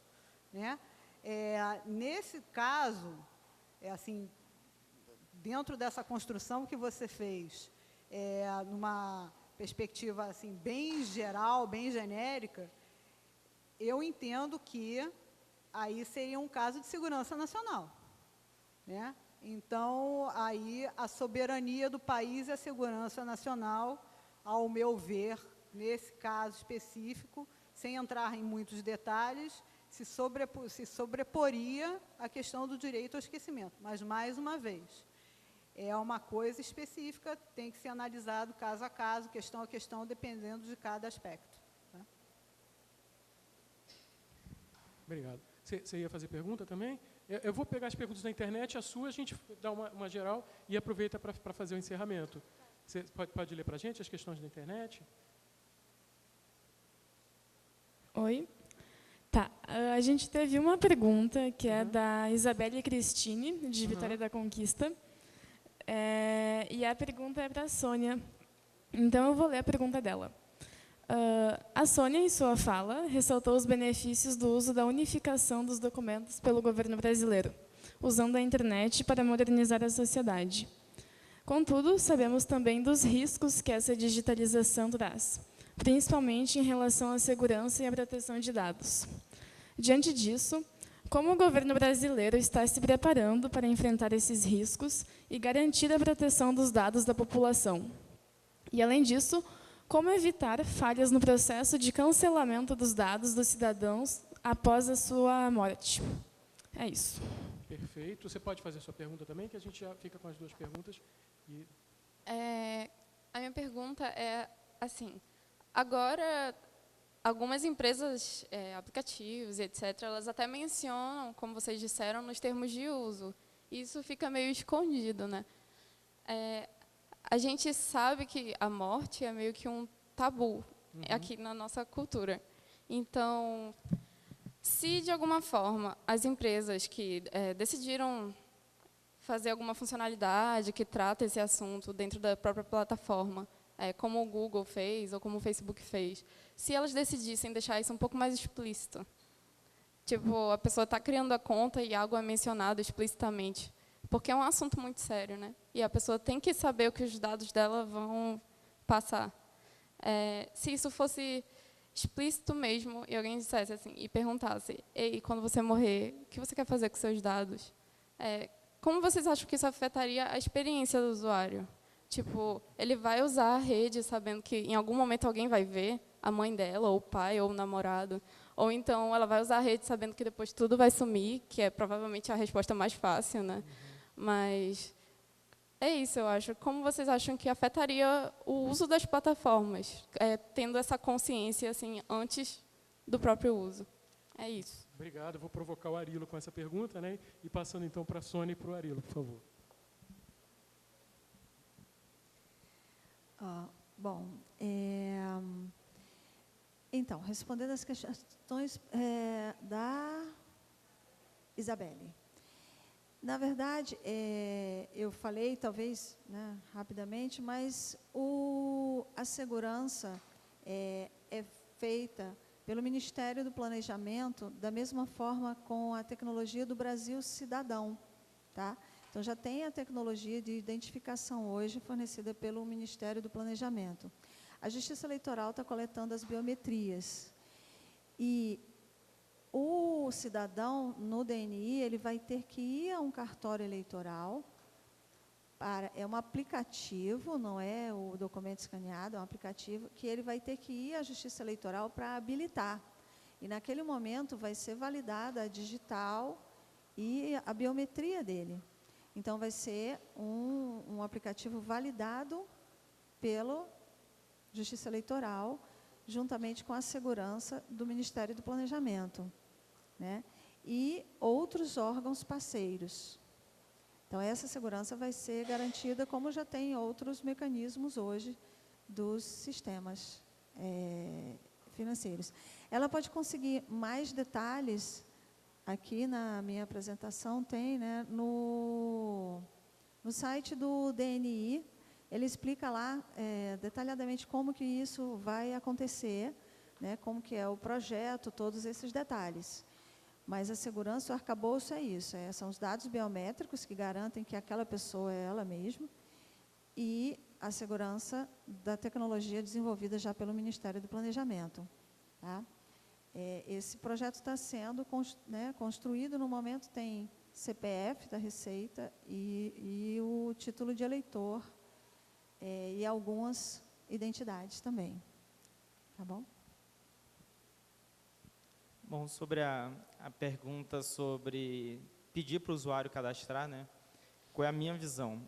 né? Nesse caso, assim, dentro dessa construção que você fez, numa perspectiva assim, bem geral, bem genérica, eu entendo que aí seria um caso de segurança nacional, né? Então, aí a soberania do país e a segurança nacional, ao meu ver, nesse caso específico, sem entrar em muitos detalhes, se sobreporia à questão do direito ao esquecimento. Mas, mais uma vez, é uma coisa específica, tem que ser analisado caso a caso, questão a questão, dependendo de cada aspecto. Tá? Obrigado. Você ia fazer pergunta também? Eu vou pegar as perguntas da internet, a sua a gente dá uma geral e aproveita para fazer o encerramento. Você pode ler para a gente as questões da internet? Oi. Tá, a gente teve uma pergunta que é da Isabelle Cristine, de Vitória da Conquista. E a pergunta é para a Sônia. Então, eu vou ler a pergunta dela. A Sônia, em sua fala, ressaltou os benefícios do uso da unificação dos documentos pelo governo brasileiro, usando a internet para modernizar a sociedade. Contudo, sabemos também dos riscos que essa digitalização traz, principalmente em relação à segurança e à proteção de dados. Diante disso, como o governo brasileiro está se preparando para enfrentar esses riscos e garantir a proteção dos dados da população? E, além disso, como evitar falhas no processo de cancelamento dos dados dos cidadãos após a sua morte? É isso. Perfeito. Você pode fazer a sua pergunta também, que a gente já fica com as duas perguntas. A minha pergunta é, assim, agora, algumas empresas, aplicativos, etc., elas até mencionam, como vocês disseram, nos termos de uso. Isso fica meio escondido, né? A gente sabe que a morte é meio que um tabu aqui na nossa cultura. Então, se, de alguma forma, as empresas que decidiram fazer alguma funcionalidade que trata esse assunto dentro da própria plataforma, como o Google fez ou como o Facebook fez, se elas decidissem deixar isso um pouco mais explícito, tipo, a pessoa está criando a conta e algo é mencionado explicitamente, porque é um assunto muito sério, né? E a pessoa tem que saber o que os dados dela vão passar. Se isso fosse explícito mesmo, e alguém dissesse assim, e perguntasse, ei, quando você morrer, o que você quer fazer com seus dados? Como vocês acham que isso afetaria a experiência do usuário? Tipo, ele vai usar a rede sabendo que em algum momento alguém vai ver, a mãe dela, ou o pai, ou o namorado, ou então ela vai usar a rede sabendo que depois tudo vai sumir, que é provavelmente a resposta mais fácil, né? Mas é isso, eu acho. Como vocês acham que afetaria o uso das plataformas, tendo essa consciência assim, antes do próprio uso? É isso. Obrigado. Eu vou provocar o Arilo com essa pergunta, né? E passando então para a Sônia e para o Arilo, por favor. Bom, então, respondendo às questões da Isabelle. Na verdade, eu falei, talvez, né, rapidamente, mas a segurança é feita pelo Ministério do Planejamento da mesma forma com a tecnologia do Brasil Cidadão. Tá? Então, já tem a tecnologia de identificação hoje fornecida pelo Ministério do Planejamento. A Justiça Eleitoral está coletando as biometrias. E o cidadão, no DNI, ele vai ter que ir a um cartório eleitoral. É um aplicativo, não é o documento escaneado, é um aplicativo que ele vai ter que ir à Justiça Eleitoral para habilitar. E, naquele momento, vai ser validada a digital e a biometria dele. Então, vai ser um aplicativo validado pelo Justiça Eleitoral, juntamente com a segurança do Ministério do Planejamento, né? E outros órgãos parceiros. Então, essa segurança vai ser garantida, como já tem outros mecanismos hoje dos sistemas financeiros. Ela pode conseguir mais detalhes, aqui na minha apresentação tem, né, no site do DNI, ele explica lá detalhadamente como que isso vai acontecer, né, como que é o projeto, todos esses detalhes. Mas a segurança, o arcabouço é isso, são os dados biométricos que garantem que aquela pessoa é ela mesma e a segurança da tecnologia desenvolvida já pelo Ministério do Planejamento. Tá? Esse projeto está sendo construído, no momento tem CPF da Receita e o título de eleitor e algumas identidades também. Tá bom? Bom, sobre a pergunta sobre pedir para o usuário cadastrar, né? Qual é a minha visão?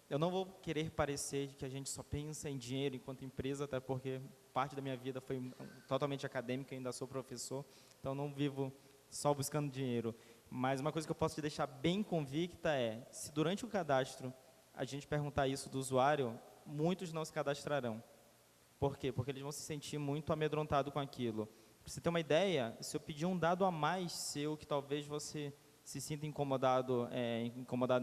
Eu não vou querer parecer que a gente só pensa em dinheiro enquanto empresa, até porque parte da minha vida foi totalmente acadêmica, ainda sou professor, então não vivo só buscando dinheiro. Mas uma coisa que eu posso te deixar bem convicta é, se durante o cadastro a gente perguntar isso do usuário, muitos não se cadastrarão. Por quê? Porque eles vão se sentir muito amedrontados com aquilo. Para você ter uma ideia, se eu pedir um dado a mais seu, que talvez você se sinta incomodado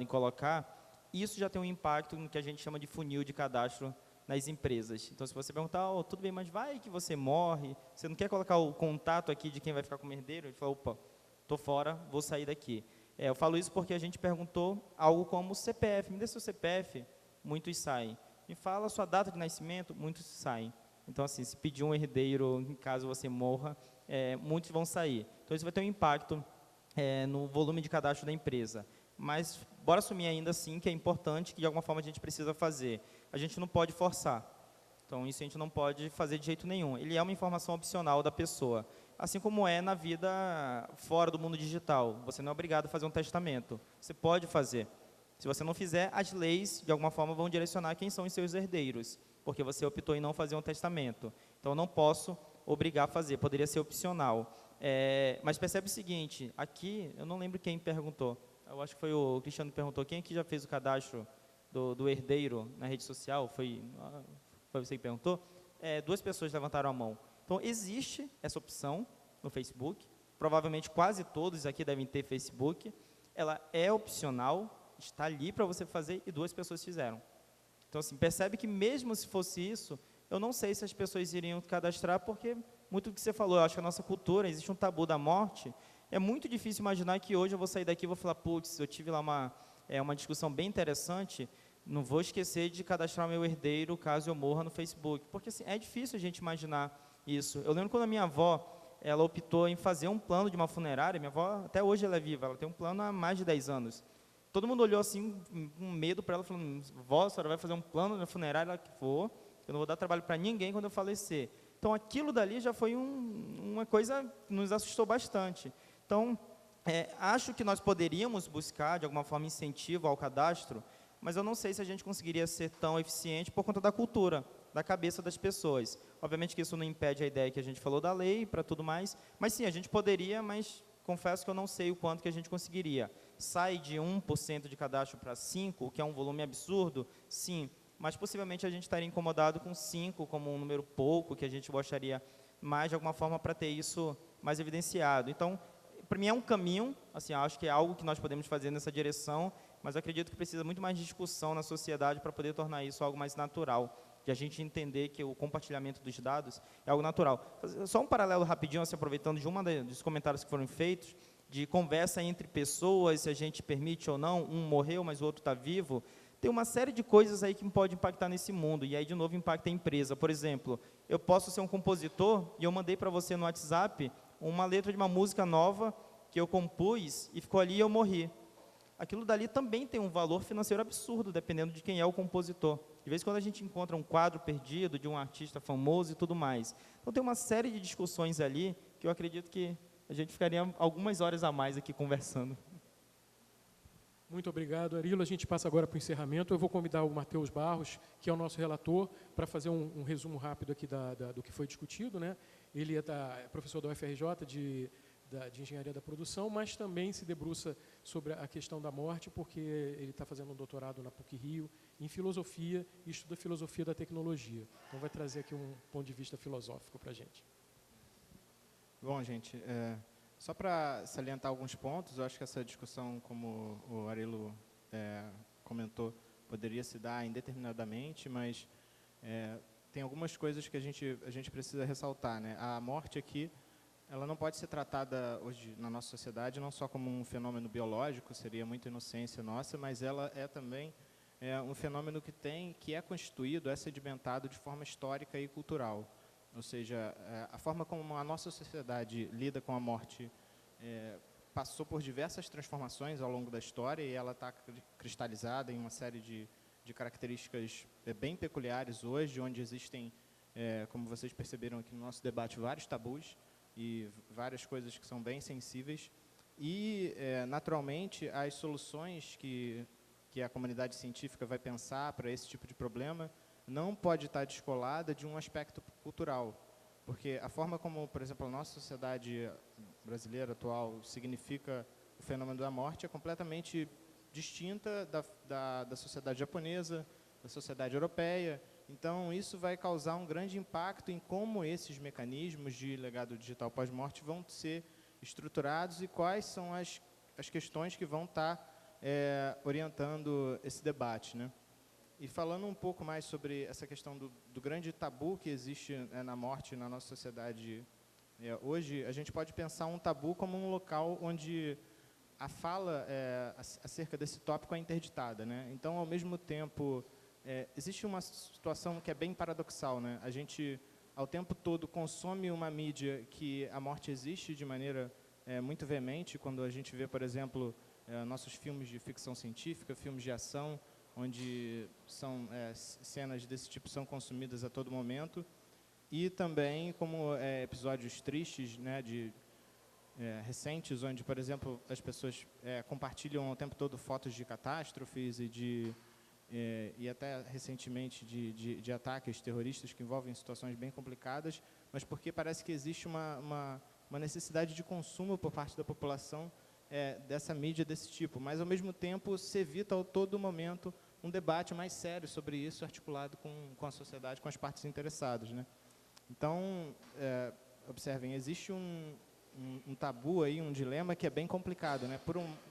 em colocar, isso já tem um impacto no que a gente chama de funil de cadastro nas empresas. Então, se você perguntar, tudo bem, mas vai que você morre, você não quer colocar o contato aqui de quem vai ficar como herdeiro? Ele fala, opa, estou fora, vou sair daqui. Eu falo isso porque a gente perguntou algo como CPF, me dê seu CPF, muitos saem. Me fala a sua data de nascimento, muitos saem. Então, assim, se pedir um herdeiro, em caso você morra, muitos vão sair. Então, isso vai ter um impacto no volume de cadastro da empresa. Mas, bora assumir ainda assim que é importante, que de alguma forma a gente precisa fazer. A gente não pode forçar. Então, isso a gente não pode fazer de jeito nenhum. Ele é uma informação opcional da pessoa. Assim como é na vida fora do mundo digital. Você não é obrigado a fazer um testamento. Você pode fazer. Se você não fizer, as leis, de alguma forma, vão direcionar quem são os seus herdeiros, porque você optou em não fazer um testamento. Então, eu não posso obrigar a fazer, poderia ser opcional. Mas percebe o seguinte, aqui, eu não lembro quem perguntou, eu acho que foi o Cristiano que perguntou, quem aqui já fez o cadastro do herdeiro na rede social? Foi você que perguntou? 2 pessoas levantaram a mão. Então, existe essa opção no Facebook, provavelmente quase todos aqui devem ter Facebook, ela é opcional, está ali para você fazer e 2 pessoas fizeram. Então, assim, percebe que mesmo se fosse isso, eu não sei se as pessoas iriam cadastrar, porque muito do que você falou, eu acho que a nossa cultura, existe um tabu da morte, é muito difícil imaginar que hoje eu vou sair daqui e vou falar, putz, eu tive lá uma discussão bem interessante, não vou esquecer de cadastrar meu herdeiro caso eu morra no Facebook, porque assim, é difícil a gente imaginar isso. Eu lembro quando a minha avó, ela optou em fazer um plano de uma funerária, minha avó, até hoje ela é viva, ela tem um plano há mais de 10 anos. Todo mundo olhou assim, com medo para ela, falando, vó, a senhora vai fazer um plano na funerária? Ela que for, eu não vou dar trabalho para ninguém quando eu falecer. Então, aquilo dali já foi uma coisa que nos assustou bastante. Então, acho que nós poderíamos buscar, de alguma forma, incentivo ao cadastro, mas eu não sei se a gente conseguiria ser tão eficiente por conta da cultura, da cabeça das pessoas. Obviamente que isso não impede a ideia que a gente falou da lei, para tudo mais, mas sim, a gente poderia, mas confesso que eu não sei o quanto que a gente conseguiria. Sai de 1% de cadastro para 5%, o que é um volume absurdo, sim, mas possivelmente a gente estaria incomodado com 5 como um número pouco, que a gente gostaria mais de alguma forma para ter isso mais evidenciado. Então, para mim é um caminho, assim, acho que é algo que nós podemos fazer nessa direção, mas eu acredito que precisa muito mais de discussão na sociedade para poder tornar isso algo mais natural, de a gente entender que o compartilhamento dos dados é algo natural. Só um paralelo rapidinho, assim, aproveitando de dos comentários que foram feitos, de conversa entre pessoas, se a gente permite ou não, um morreu, mas o outro está vivo, tem uma série de coisas aí que pode impactar nesse mundo, e aí, de novo, impacta a empresa. Por exemplo, eu posso ser um compositor, e eu mandei para você no WhatsApp uma letra de uma música nova que eu compus, e ficou ali e eu morri. Aquilo dali também tem um valor financeiro absurdo, dependendo de quem é o compositor. De vez em quando a gente encontra um quadro perdido de um artista famoso e tudo mais. Então, tem uma série de discussões ali, que eu acredito que a gente ficaria algumas horas a mais aqui conversando. Muito obrigado, Arilo. A gente passa agora para o encerramento. Eu vou convidar o Matheus Barros, que é o nosso relator, para fazer um resumo rápido aqui do que foi discutido, né? Ele é professor da UFRJ de Engenharia da Produção, mas também se debruça sobre a questão da morte, porque ele está fazendo um doutorado na PUC-Rio em filosofia e estuda filosofia da tecnologia. Então, vai trazer aqui um ponto de vista filosófico para a gente. Bom, gente, só para salientar alguns pontos, eu acho que essa discussão, como o Arilo comentou, poderia se dar indeterminadamente, mas tem algumas coisas que a gente precisa ressaltar, né? A morte aqui, ela não pode ser tratada hoje na nossa sociedade não só como um fenômeno biológico, seria muita inocência nossa, mas ela é também um fenômeno que é constituído, é sedimentado de forma histórica e cultural. Ou seja, a forma como a nossa sociedade lida com a morte passou por diversas transformações ao longo da história e ela está cristalizada em uma série de características bem peculiares hoje, onde existem, como vocês perceberam aqui no nosso debate, vários tabus e várias coisas que são bem sensíveis. E, naturalmente, as soluções que a comunidade científica vai pensar para esse tipo de problema não pode estar descolada de um aspecto cultural, porque a forma como, por exemplo, a nossa sociedade brasileira atual significa o fenômeno da morte é completamente distinta da sociedade japonesa, da sociedade europeia. Então, isso vai causar um grande impacto em como esses mecanismos de legado digital pós-morte vão ser estruturados e quais são as questões que vão estar orientando esse debate, né? E falando um pouco mais sobre essa questão do grande tabu que existe na morte na nossa sociedade hoje, a gente pode pensar um tabu como um local onde a fala acerca desse tópico é interditada, né? Então, ao mesmo tempo, existe uma situação que é bem paradoxal, né? A gente, ao tempo todo, consome uma mídia que a morte existe de maneira muito veemente, quando a gente vê, por exemplo, nossos filmes de ficção científica, filmes de ação, onde cenas desse tipo são consumidas a todo momento, e também como episódios tristes, né, recentes, onde, por exemplo, as pessoas compartilham o tempo todo fotos de catástrofes e até recentemente de ataques terroristas que envolvem situações bem complicadas, mas porque parece que existe uma necessidade de consumo por parte da população dessa mídia desse tipo, mas ao mesmo tempo se evita a todo momento um debate mais sério sobre isso, articulado com a sociedade, com as partes interessadas, né? Então, observem, existe um tabu aí, um dilema que é bem complicado, né?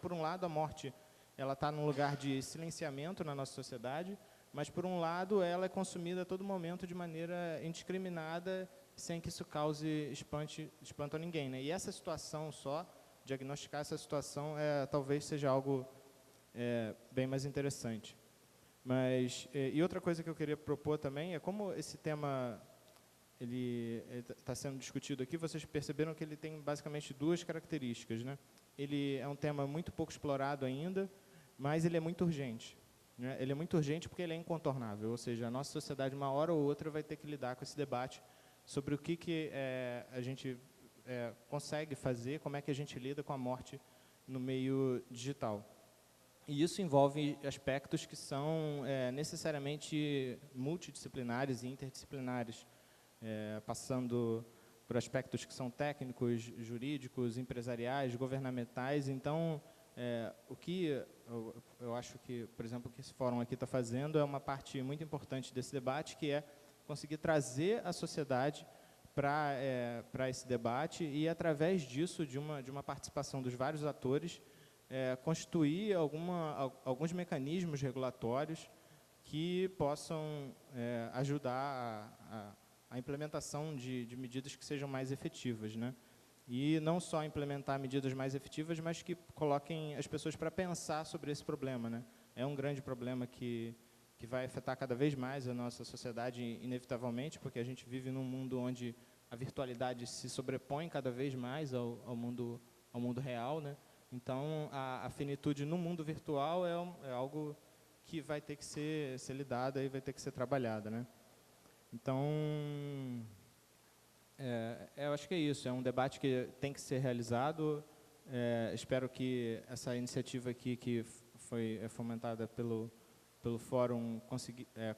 Por um lado, a morte ela está num lugar de silenciamento na nossa sociedade, mas, por um lado, ela é consumida a todo momento de maneira indiscriminada, sem que isso cause espanto a ninguém, né? E essa situação diagnosticar essa situação talvez seja algo bem mais interessante. Mas, e outra coisa que eu queria propor também é como esse tema ele está sendo discutido aqui, vocês perceberam que ele tem basicamente duas características, né? Ele é um tema muito pouco explorado ainda, mas ele é muito urgente, né? Ele é muito urgente porque ele é incontornável, ou seja, a nossa sociedade, uma hora ou outra, vai ter que lidar com esse debate sobre o que a gente consegue fazer, como é que a gente lida com a morte no meio digital. E isso envolve aspectos que são necessariamente multidisciplinares e interdisciplinares, passando por aspectos que são técnicos, jurídicos, empresariais, governamentais. Então, o que eu acho que, por exemplo, o que esse fórum aqui está fazendo é uma parte muito importante desse debate, que é conseguir trazer a sociedade para esse debate e, através disso, de uma participação dos vários atores, constituir alguns mecanismos regulatórios que possam ajudar a implementação de medidas que sejam mais efetivas, né? E não só implementar medidas mais efetivas, mas que coloquem as pessoas para pensar sobre esse problema, né? É um grande problema que vai afetar cada vez mais a nossa sociedade, inevitavelmente, porque a gente vive num mundo onde a virtualidade se sobrepõe cada vez mais ao mundo real, né? Então, a finitude no mundo virtual é algo que vai ter que ser lidada e vai ter que ser trabalhada, né? Então, eu acho que é isso. É um debate que tem que ser realizado. Espero que essa iniciativa aqui, que foi fomentada pelo fórum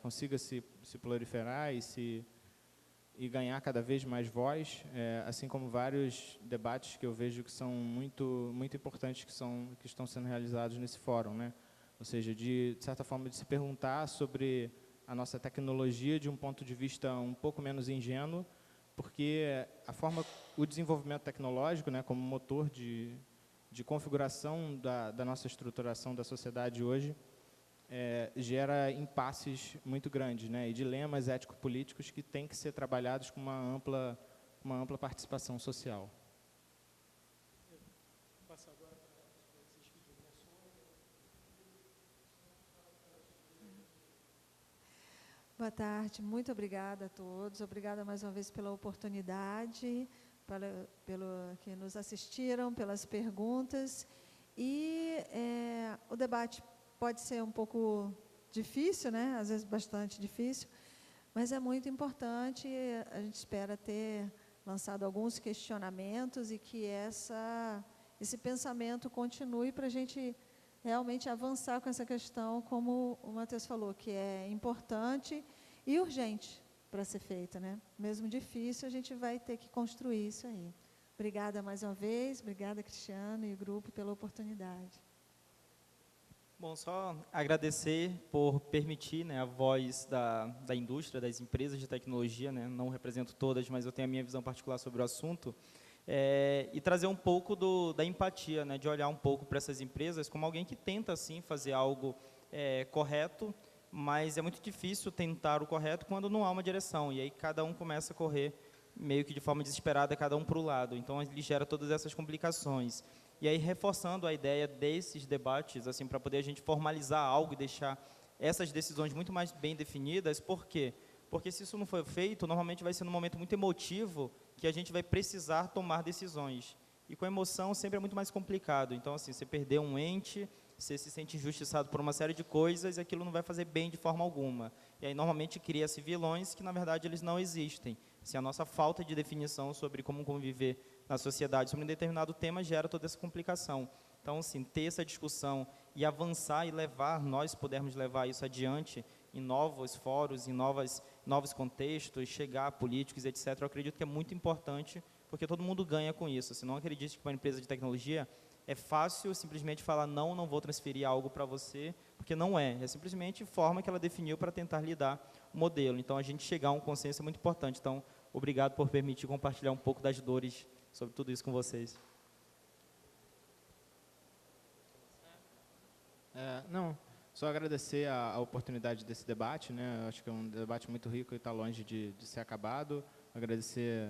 consiga se proliferar e ganhar cada vez mais voz, assim como vários debates que eu vejo que são muito importantes que estão sendo realizados nesse fórum, né? Ou seja, de certa forma de se perguntar sobre a nossa tecnologia de um ponto de vista um pouco menos ingênuo, porque o desenvolvimento tecnológico, né, como motor de configuração da nossa estruturação da sociedade hoje, gera impasses muito grandes, né, e dilemas ético-políticos que têm que ser trabalhados com uma ampla participação social. Boa tarde, muito obrigada a todos. Obrigada mais uma vez pela oportunidade, pelo que nos assistiram, pelas perguntas. E o debate pode ser um pouco difícil, né? Às vezes bastante difícil, mas é muito importante. A gente espera ter lançado alguns questionamentos e que esse pensamento continue para a gente realmente avançar com essa questão, como o Matheus falou, que é importante e urgente para ser feita, né? Mesmo difícil, a gente vai ter que construir isso aí. Obrigada mais uma vez, obrigada, Cristiano e o grupo, pela oportunidade. Bom, só agradecer por permitir, né, a voz da indústria, das empresas de tecnologia, né? Não represento todas, mas eu tenho a minha visão particular sobre o assunto. E trazer um pouco da empatia, né, de olhar um pouco para essas empresas como alguém que tenta, sim, fazer algo correto, mas é muito difícil tentar o correto quando não há uma direção, e aí cada um começa a correr meio que de forma desesperada, cada um para o lado, então ele gera todas essas complicações. E aí, reforçando a ideia desses debates, assim, para poder a gente formalizar algo e deixar essas decisões muito mais bem definidas. Por quê? Porque se isso não for feito, normalmente vai ser num momento muito emotivo que a gente vai precisar tomar decisões. E com emoção sempre é muito mais complicado. Então, assim, você perder um ente, você se sente injustiçado por uma série de coisas e aquilo não vai fazer bem de forma alguma. E aí, normalmente, cria-se vilões que, na verdade, eles não existem. Se a nossa falta de definição sobre como conviver na sociedade sobre um determinado tema gera toda essa complicação. Então, assim, ter essa discussão e avançar e nós pudermos levar isso adiante em novos fóruns, em novos contextos, chegar a políticos, etc., eu acredito que é muito importante, porque todo mundo ganha com isso. Se não acredite que para uma empresa de tecnologia é fácil simplesmente falar não vou transferir algo para você, porque não é simplesmente forma que ela definiu para tentar lidar o modelo. Então, a gente chegar a um consenso é muito importante. Então, obrigado por permitir compartilhar um pouco das dores sobre tudo isso com vocês. Não, só agradecer a oportunidade desse debate, né? Acho que é um debate muito rico e está longe de ser acabado. Agradecer,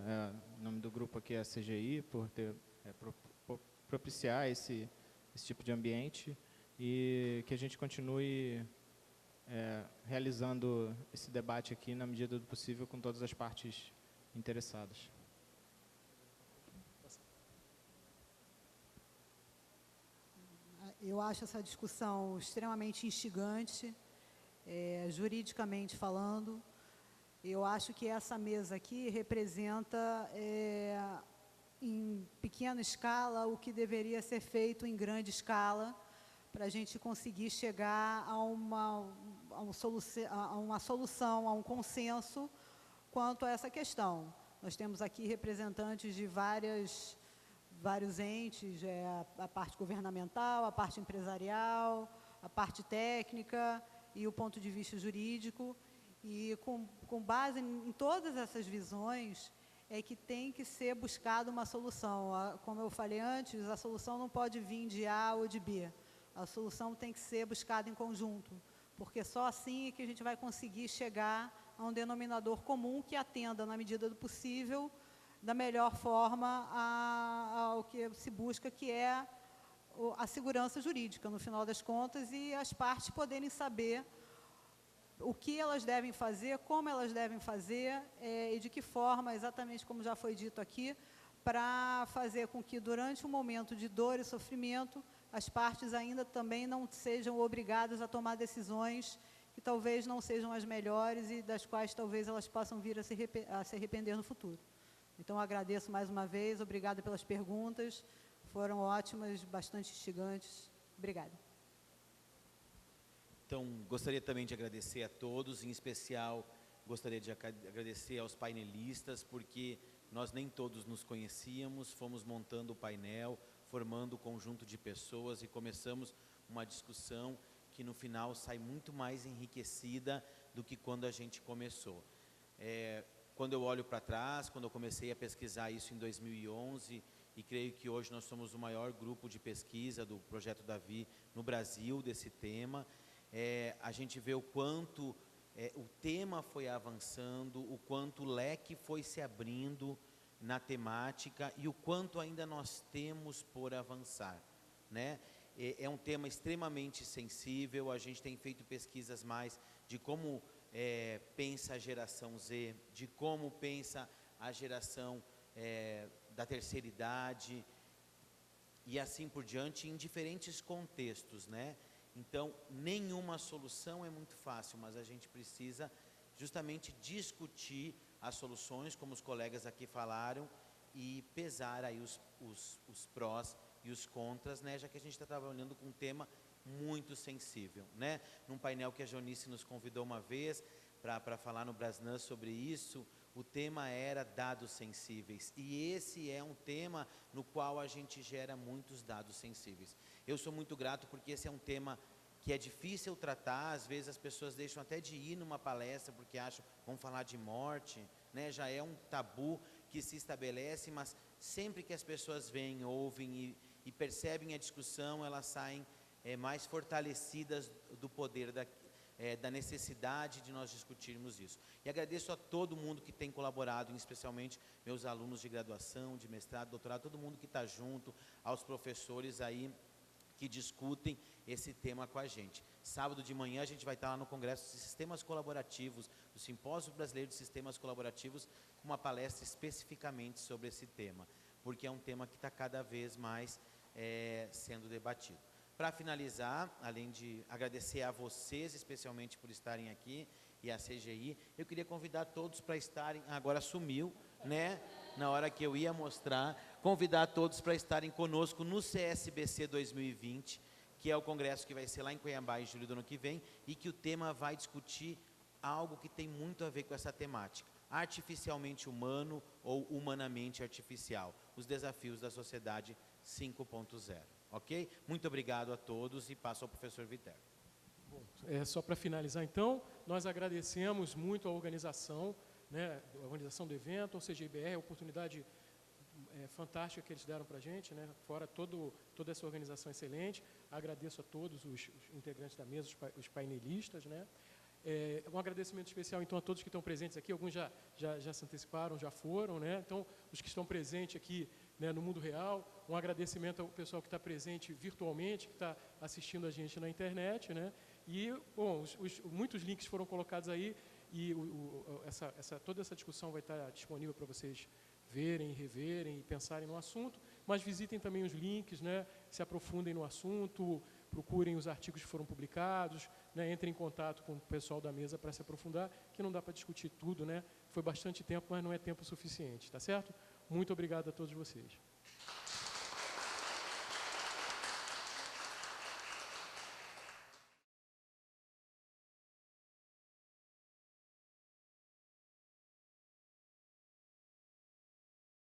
em nome do grupo aqui, a CGI, por ter propiciar esse tipo de ambiente e que a gente continue realizando esse debate aqui na medida do possível com todas as partes interessadas. Eu acho essa discussão extremamente instigante, juridicamente falando. Eu acho que essa mesa aqui representa, em pequena escala, o que deveria ser feito em grande escala, para a gente conseguir chegar a uma solução, a um consenso quanto a essa questão. Nós temos aqui representantes de vários entes, a parte governamental, a parte empresarial, a parte técnica e o ponto de vista jurídico. E com base em todas essas visões, é que tem que ser buscada uma solução. Como eu falei antes, a solução não pode vir de A ou de B. A solução tem que ser buscada em conjunto, porque só assim é que a gente vai conseguir chegar a um denominador comum que atenda, na medida do possível, da melhor forma ao que se busca, que é a segurança jurídica, no final das contas, e as partes poderem saber o que elas devem fazer, como elas devem fazer e de que forma, exatamente como já foi dito aqui, para fazer com que, durante um momento de dor e sofrimento, as partes ainda também não sejam obrigadas a tomar decisões que talvez não sejam as melhores e das quais talvez elas possam vir a se arrepender no futuro. Então, agradeço mais uma vez, obrigada pelas perguntas, foram ótimas, bastante instigantes. Obrigada. Então, gostaria também de agradecer a todos, em especial gostaria de agradecer aos painelistas, porque nós nem todos nos conhecíamos, fomos montando o painel, formando um conjunto de pessoas e começamos uma discussão que no final sai muito mais enriquecida do que quando a gente começou. Quando eu olho para trás, quando eu comecei a pesquisar isso em 2011, e creio que hoje nós somos o maior grupo de pesquisa do Projeto Davi no Brasil, desse tema, a gente vê o quanto o tema foi avançando, o quanto o leque foi se abrindo na temática e o quanto ainda nós temos por avançar, né? É um tema extremamente sensível, a gente tem feito pesquisas mais de como pensa a geração Z, de como pensa a geração da terceira idade e assim por diante, em diferentes contextos, né? Então, nenhuma solução é muito fácil, mas a gente precisa justamente discutir as soluções, como os colegas aqui falaram, e pesar aí os prós e os contras, né? Já que a gente está trabalhando com um tema muito sensível, né? Num painel que a Jonice nos convidou uma vez para falar no Brasnan sobre isso, o tema era dados sensíveis, e esse é um tema no qual a gente gera muitos dados sensíveis. Eu sou muito grato porque esse é um tema que é difícil tratar, às vezes as pessoas deixam até de ir numa palestra porque acham, vamos falar de morte, né? Já é um tabu que se estabelece, mas sempre que as pessoas vêm, ouvem e percebem a discussão, elas saem mais fortalecidas do poder da necessidade de nós discutirmos isso. E agradeço a todo mundo que tem colaborado, especialmente meus alunos de graduação, de mestrado, doutorado, todo mundo que está junto, aos professores aí que discutem esse tema com a gente. Sábado de manhã a gente vai estar lá no Congresso de Sistemas Colaborativos, do Simpósio Brasileiro de Sistemas Colaborativos, com uma palestra especificamente sobre esse tema, porque é um tema que está cada vez mais sendo debatido. Para finalizar, além de agradecer a vocês, especialmente por estarem aqui, e a CGI, eu queria convidar todos para estarem, agora sumiu, né? Na hora que eu ia mostrar, convidar todos para estarem conosco no CSBC 2020, que é o congresso que vai ser lá em Cuiabá em julho do ano que vem, e que o tema vai discutir algo que tem muito a ver com essa temática, artificialmente humano ou humanamente artificial, os desafios da sociedade 5.0. Ok? Muito obrigado a todos e passo ao professor Viterbo. Bom, só para finalizar então, nós agradecemos muito a organização, né, a organização do evento, ou seja, a IBR, a oportunidade fantástica que eles deram para a gente, né, fora toda essa organização excelente. Agradeço a todos os integrantes da mesa, os painelistas, né. Um agradecimento especial então a todos que estão presentes aqui, alguns já se anteciparam, já foram, né, então os que estão presentes aqui, né, no mundo real, um agradecimento ao pessoal que está presente virtualmente, que está assistindo a gente na internet, né, e, bom, muitos links foram colocados aí, e toda essa discussão vai estar disponível para vocês verem, reverem e pensarem no assunto, mas visitem também os links, né, se aprofundem no assunto, procurem os artigos que foram publicados, né, entrem em contato com o pessoal da mesa para se aprofundar, que não dá para discutir tudo, né, foi bastante tempo, mas não é tempo suficiente, tá certo? Muito obrigado a todos vocês.